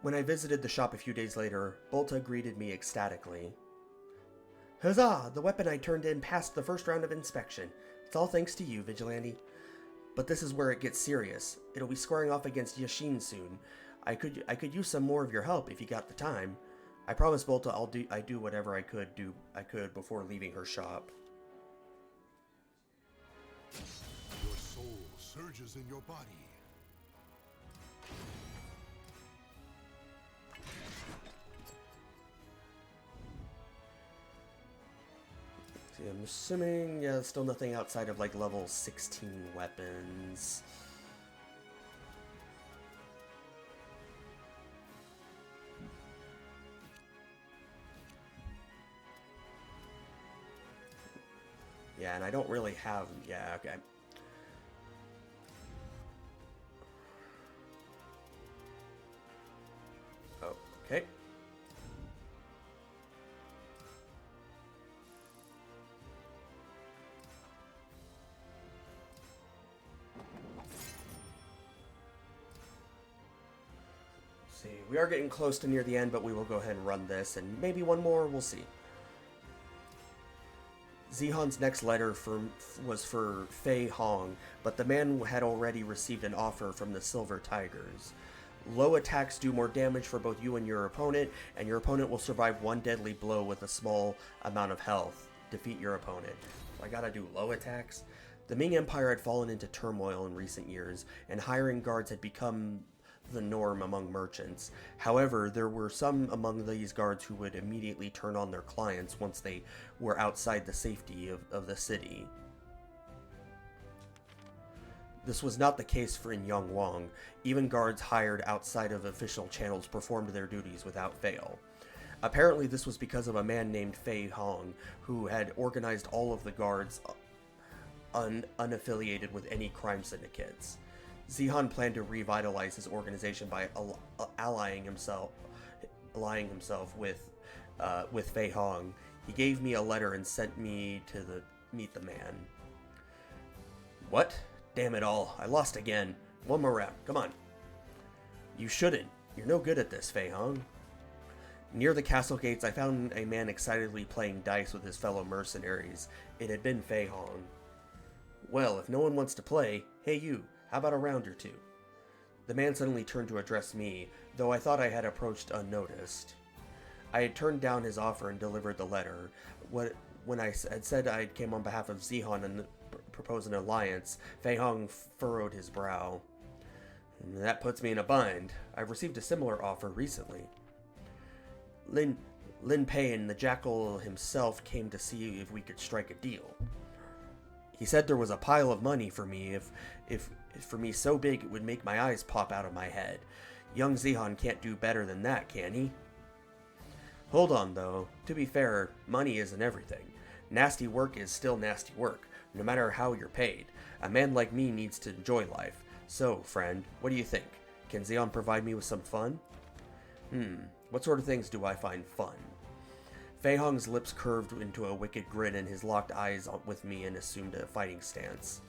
When I visited the shop a few days later, Bolta greeted me ecstatically. Huzzah! The weapon I turned in passed the first round of inspection. It's all thanks to you, Vigilante. But this is where it gets serious. It'll be squaring off against Yashin soon. I could use some more of your help if you got the time. I promised Bolta I'd do whatever I could before leaving her shop. Your soul surges in your body. See, I'm assuming, yeah, still nothing outside of like level 16 weapons. Yeah, and I don't really have, yeah, okay. Oh, okay. See, we are getting close to near the end, but we will go ahead and run this, and maybe one more, we'll see. Zihan's next letter was for Fei Hong, but the man had already received an offer from the Silver Tigers. Low attacks do more damage for both you and your opponent will survive one deadly blow with a small amount of health. Defeat your opponent. So I gotta do low attacks? The Ming Empire had fallen into turmoil in recent years, and hiring guards had become the norm among merchants. However, there were some among these guards who would immediately turn on their clients once they were outside the safety of the city. This was not the case for in Yangwang. Even guards hired outside of official channels performed their duties without fail. Apparently this was because of a man named Fei Hong, who had organized all of the guards unaffiliated with any crime syndicates. Zihan planned to revitalize his organization by allying himself with Fei Hong. He gave me a letter and sent me to meet the man. What? Damn it all, I lost again. One more round, come on. You shouldn't. You're no good at this, Fei Hong. Near the castle gates, I found a man excitedly playing dice with his fellow mercenaries. It had been Fei Hong. Well, if no one wants to play, hey you, how about a round or two? The man suddenly turned to address me, though I thought I had approached unnoticed. I had turned down his offer and delivered the letter. When I had said I came on behalf of Zihan and proposed an alliance, Fei Hong furrowed his brow. That puts me in a bind. I've received a similar offer recently. Lin Pei and the Jackal himself came to see if we could strike a deal. He said there was a pile of money for me if for me so big it would make my eyes pop out of my head. Young Zihan can't do better than that, can he? Hold on, though. To be fair, money isn't everything. Nasty work is still nasty work, no matter how you're paid. A man like me needs to enjoy life. So, friend, what do you think? Can Zihan provide me with some fun? What sort of things do I find fun? Fei Hong's lips curved into a wicked grin and his locked eyes with me and assumed a fighting stance.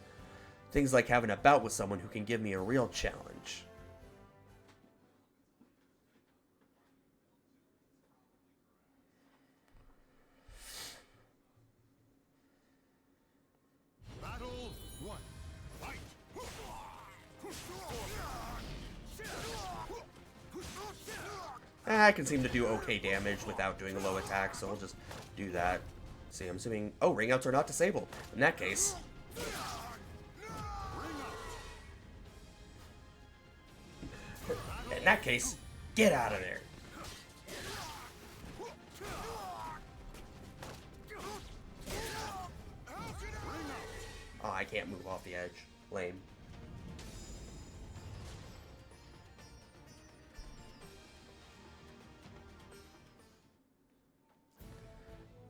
Things like having a bout with someone who can give me a real challenge. Battle 1. Fight! I can seem to do okay damage without doing a low attack, so we'll just do that. See, I'm assuming... Oh, ringouts are not disabled. In that case... In that case, get out of there. Oh, I can't move off the edge. Lame.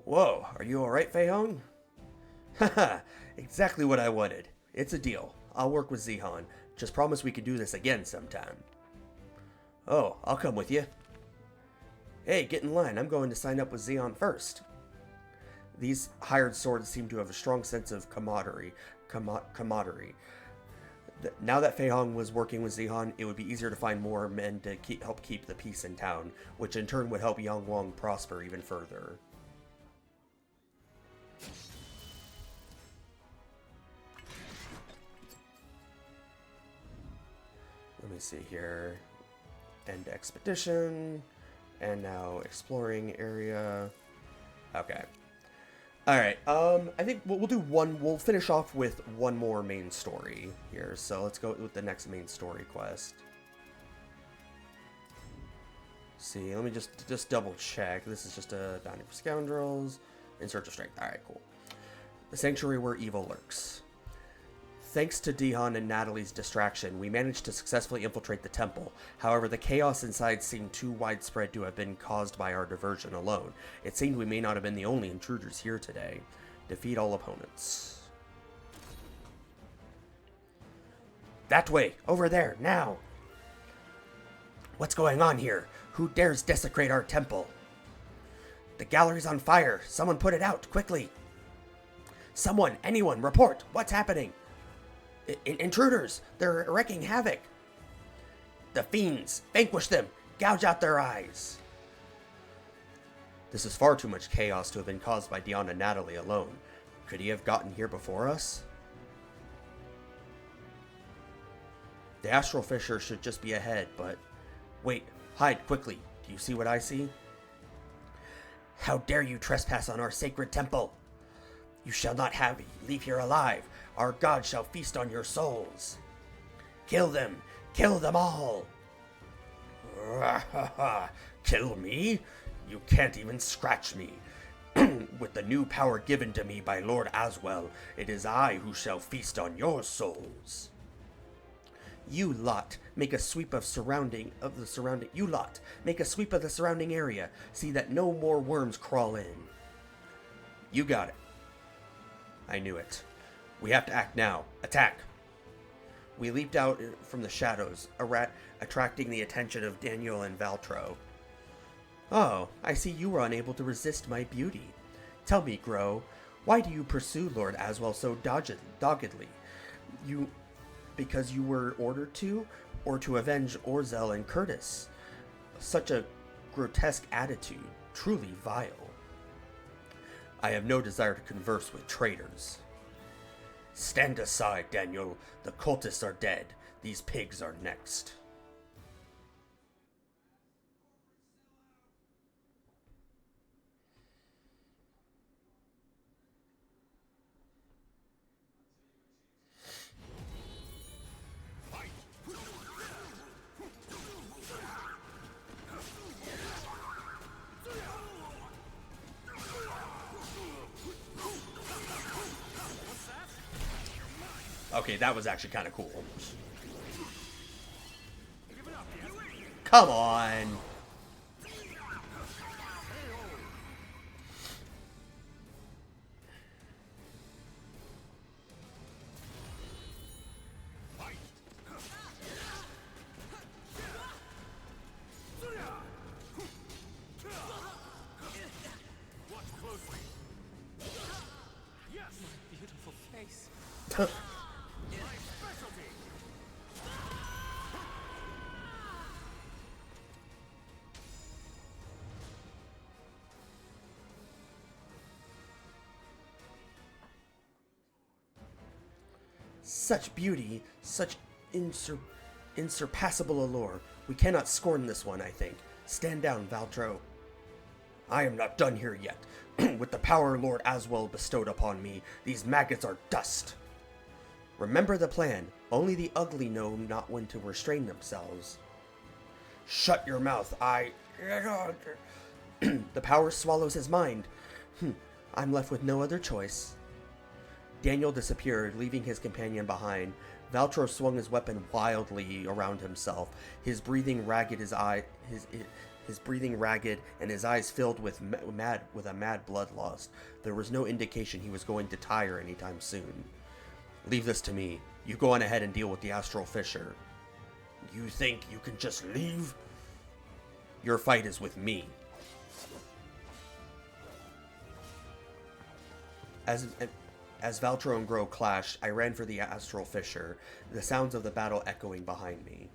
Whoa, are you alright, Fei Hong? Haha, exactly what I wanted. It's a deal. I'll work with Zihan. Just promise we can do this again sometime. Oh, I'll come with you. Hey, get in line. I'm going to sign up with Zihan first. These hired swords seem to have a strong sense of camaraderie. Now that Fei Hong was working with Zihan, it would be easier to find more men to help keep the peace in town, which in turn would help Yangwang prosper even further. Let me see here. End expedition. And now exploring area. Okay. Alright, I think we'll finish off with one more main story here. So let's go with the next main story quest. See, let me just double check. This is just a bounty for scoundrels. In search of strength. Alright, cool. The sanctuary where evil lurks. Thanks to Dihan and Natalie's distraction, we managed to successfully infiltrate the temple. However, the chaos inside seemed too widespread to have been caused by our diversion alone. It seemed we may not have been the only intruders here today. Defeat all opponents. That way! Over there! Now! What's going on here? Who dares desecrate our temple? The gallery's on fire! Someone put it out! Quickly! Someone! Anyone! Report! What's happening? Intruders! They're wreaking havoc! The fiends! Vanquish them! Gouge out their eyes! This is far too much chaos to have been caused by Dion and Natalie alone. Could he have gotten here before us? The astral fissure should just be ahead, but... Wait, hide quickly. Do you see what I see? How dare you trespass on our sacred temple? You shall not leave here alive. Our God shall feast on your souls. Kill them! Kill them all! Kill me? You can't even scratch me. With the new power given to me by Lord Aswell, it is I who shall feast on your souls. You lot, make a sweep of the surrounding area. See that no more worms crawl in. You got it. I knew it. We have to act now. Attack! We leaped out from the shadows, attracting the attention of Daniel and Valtro. Oh, I see you were unable to resist my beauty. Tell me, Grow, why do you pursue Lord Aswell so doggedly? Because you were ordered to, or to avenge Orzel and Curtis? Such a grotesque attitude, truly vile. I have no desire to converse with traitors. Stand aside, Daniel. The cultists are dead. These pigs are next. Okay, that was actually kind of cool. Come on! Watch closely. Yes. Beautiful face. Such beauty, such insurpassable allure. We cannot scorn this one, I think. Stand down, Valtro. I am not done here yet. With the power Lord Aswell bestowed upon me, these maggots are dust. Remember the plan. Only the ugly know not when to restrain themselves. Shut your mouth, The power swallows his mind. I'm left with no other choice. Daniel disappeared, leaving his companion behind. Valtro swung his weapon wildly around himself, his breathing ragged, and his eyes filled with a mad bloodlust. There was no indication he was going to tire anytime soon. Leave this to me. You go on ahead and deal with the astral fissure. You think you can just leave? Your fight is with me. As Valtro and Grow clashed, I ran for the astral fissure, the sounds of the battle echoing behind me.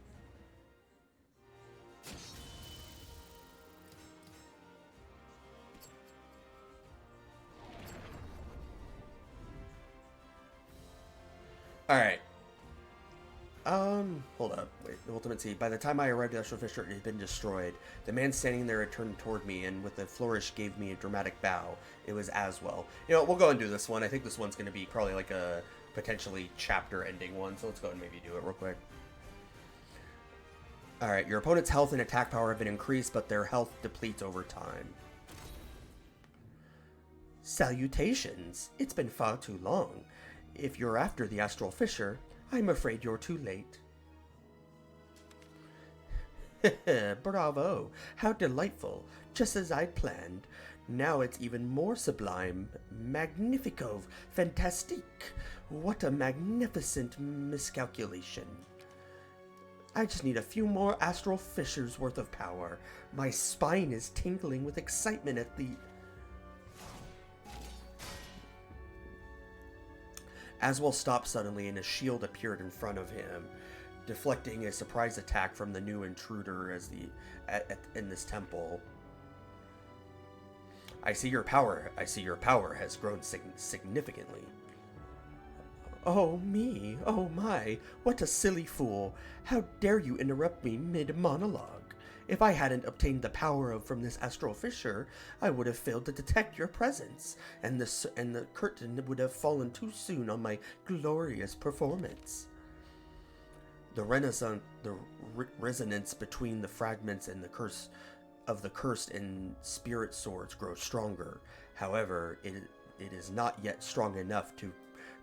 Alright. Hold up. Wait, the ultimate seed. By the time I arrived at the astral fissure, it had been destroyed. The man standing there had turned toward me, and with a flourish gave me a dramatic bow. It was Aswell. You know, we'll go and do this one. I think this one's going to be probably like a potentially chapter-ending one, so let's go and maybe do it real quick. Alright, your opponent's health and attack power have been increased, but their health depletes over time. Salutations! It's been far too long. If you're after the astral fissure, I'm afraid you're too late. Bravo! How delightful! Just as I'd planned. Now it's even more sublime. Magnifico! Fantastique! What a magnificent miscalculation. I just need a few more astral fissures worth of power. My spine is tingling with excitement at the... Aswell stopped suddenly and a shield appeared in front of him, deflecting a surprise attack from the new intruder in this temple. I see your power. I see your power has grown significantly. Oh, me. Oh, my. What a silly fool. How dare you interrupt me mid-monologue? If I hadn't obtained the power from this astral fissure, I would have failed to detect your presence, and the curtain would have fallen too soon on my glorious performance. The resonance between the fragments and the curse of the cursed and spirit swords grows stronger. However, it is not yet strong enough to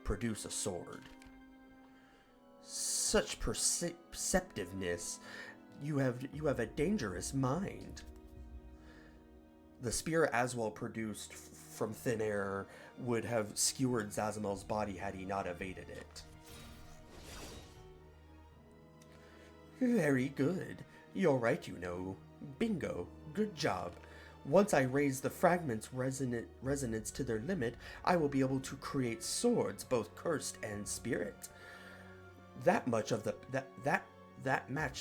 produce a sword. Such perceptiveness, you have a dangerous mind. The spear Aswell produced from thin air would have skewered Zazamel's body had he not evaded it. Very good. You're right, you know. Bingo. Good job. Once I raise the fragments' resonance to their limit, I will be able to create swords, both cursed and spirit. That match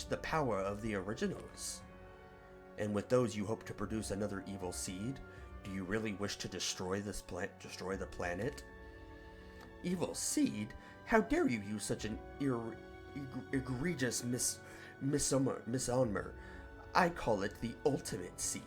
the power of the originals. And with those, you hope to produce another evil seed. Do you really wish to destroy destroy the planet? Evil seed? How dare you use such an egregious misnomer? I call it the ultimate seed.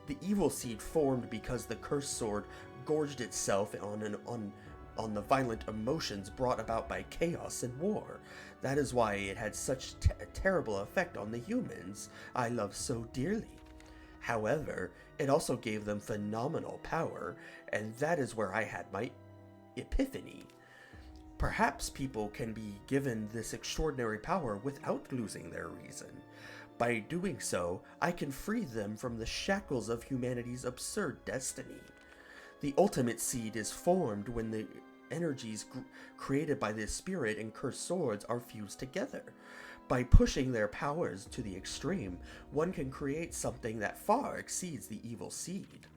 The evil seed formed because the cursed sword gorged itself on the violent emotions brought about by chaos and war. That is why it had such a terrible effect on the humans I love so dearly. However, it also gave them phenomenal power, and that is where I had my epiphany. Perhaps people can be given this extraordinary power without losing their reason. By doing so, I can free them from the shackles of humanity's absurd destiny. The ultimate seed is formed when the energies created by the spirit and cursed swords are fused together. By pushing their powers to the extreme, one can create something that far exceeds the evil seed.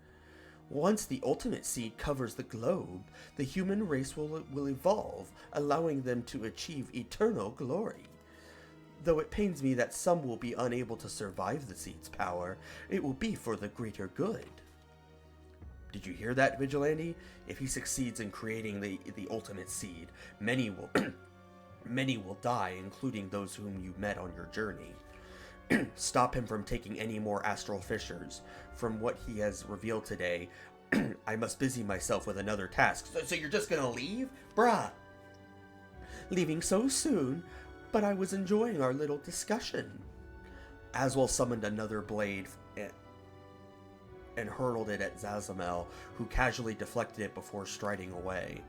Once the ultimate seed covers the globe, the human race will evolve, allowing them to achieve eternal glory. Though it pains me that some will be unable to survive the seed's power, it will be for the greater good. Did you hear that, Vigilante? If he succeeds in creating the ultimate seed, many will many will die, including those whom you met on your journey. Stop him from taking any more astral fissures. From what he has revealed today, I must busy myself with another task. So you're just gonna leave? Bruh! Leaving so soon? But I was enjoying our little discussion. Aswell summoned another blade and hurled it at Zazamel, who casually deflected it before striding away.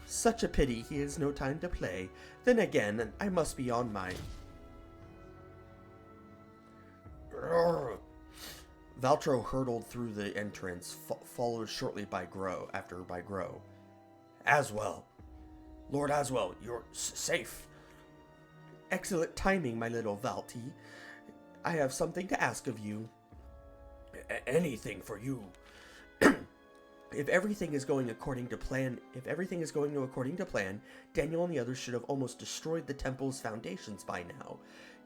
Such a pity he has no time to play. Then again, I must be on my... Valtro hurtled through the entrance, followed shortly by Grow. Aswell. Lord Aswell, you're safe. Excellent timing, my little Valti. I have something to ask of you. Anything for you. If everything is going according to plan, Daniel and the others should have almost destroyed the temple's foundations by now.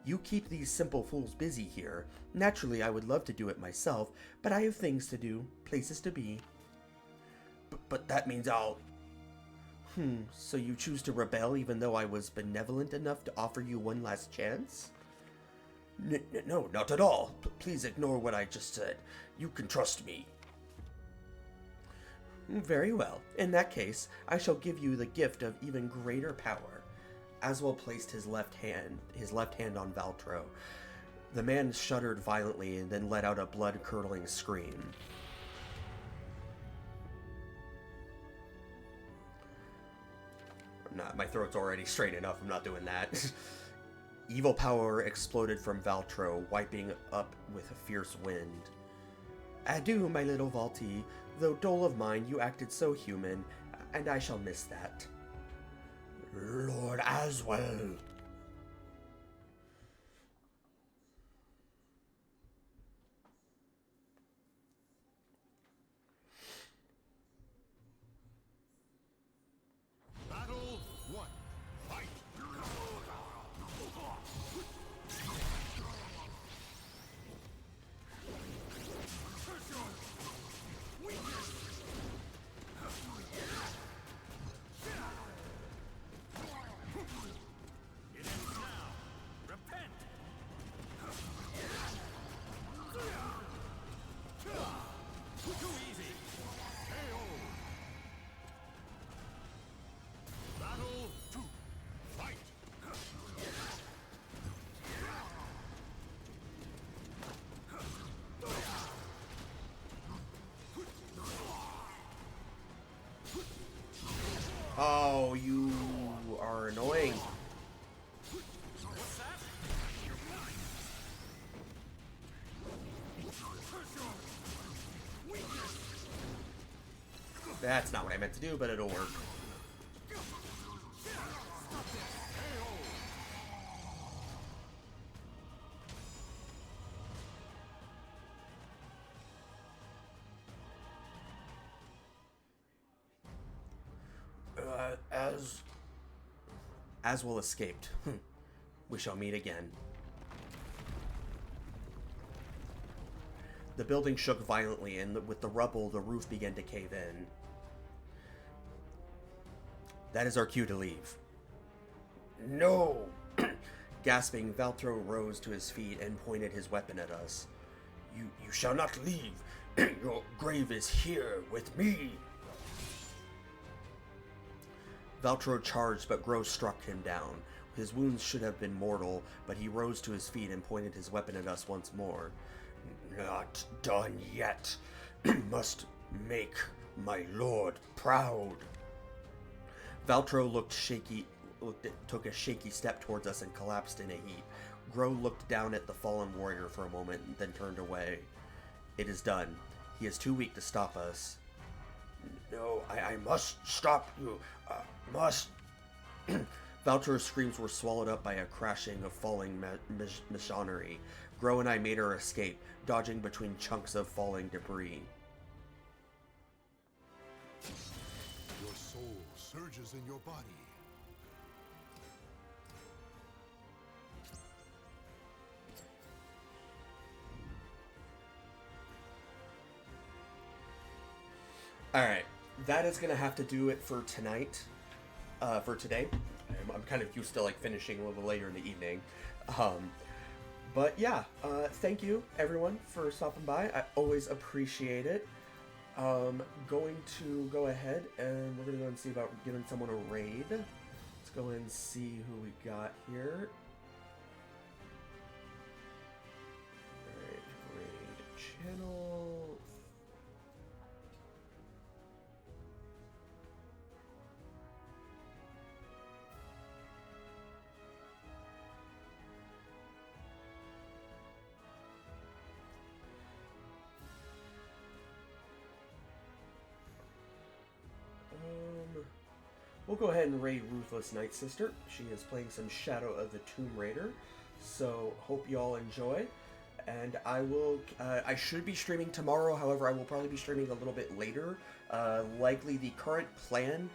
You keep these simple fools busy here. Naturally, I would love to do it myself, but I have things to do, places to be. But that means I'll... So you choose to rebel even though I was benevolent enough to offer you one last chance? No, not at all. Please ignore what I just said. You can trust me. Very well. In that case, I shall give you the gift of even greater power. Aswell placed his left hand on Valtro. The man shuddered violently and then let out a blood-curdling scream. My throat's already straight enough, I'm not doing that. Evil power exploded from Valtro, wiping up with a fierce wind. Adieu, my little Valti. Though dull of mind, you acted so human, and I shall miss that. Lord Aswell. Battle 1. Fight! Oh, you are annoying. What's that? That's not what I meant to do, but it'll work. Aswell escaped. We shall meet again. The building shook violently, and with the rubble, the roof began to cave in. That is our cue to leave. No! Gasping, Valtro rose to his feet and pointed his weapon at us. You shall not leave. Your grave is here with me. Valtro charged, but Gro struck him down. His wounds should have been mortal, but he rose to his feet and pointed his weapon at us once more. Not done yet. Must make my lord proud. Valtro took a shaky step towards us and collapsed in a heap. Gro looked down at the fallen warrior for a moment, then turned away. It is done. He is too weak to stop us. No, I must stop you. Must. Valtro's screams were swallowed up by a crashing of falling machinery. Gro and I made our escape, dodging between chunks of falling debris. Your soul surges in your body. Alright, that is going to have to do it for tonight, for today. I'm kind of used to like finishing a little later in the evening. But yeah, thank you everyone for stopping by. I always appreciate it. Going to go ahead and we're going to go and see about giving someone a raid. Let's go and see who we got here. Alright, raid channel. We'll go ahead and raid Ruthless Night Sister. She is playing some Shadow of the Tomb Raider, so hope you all enjoy. And I will, I should be streaming tomorrow, however I will probably be streaming a little bit later. Likely the current plan,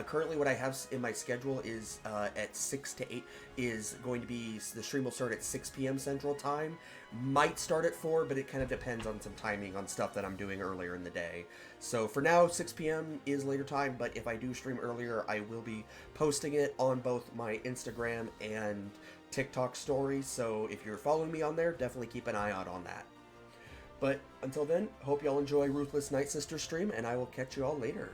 currently what I have in my schedule is at 6 to 8 is going to be, the stream will start at 6 p.m. Central Time. Might start at 4, but it kind of depends on some timing on stuff that I'm doing earlier in the day. So for now, 6 p.m. is later time, but if I do stream earlier, I will be posting it on both my Instagram and TikTok stories. So if you're following me on there, definitely keep an eye out on that. But until then, hope y'all enjoy Ruthless Night Sister stream, and I will catch you all later.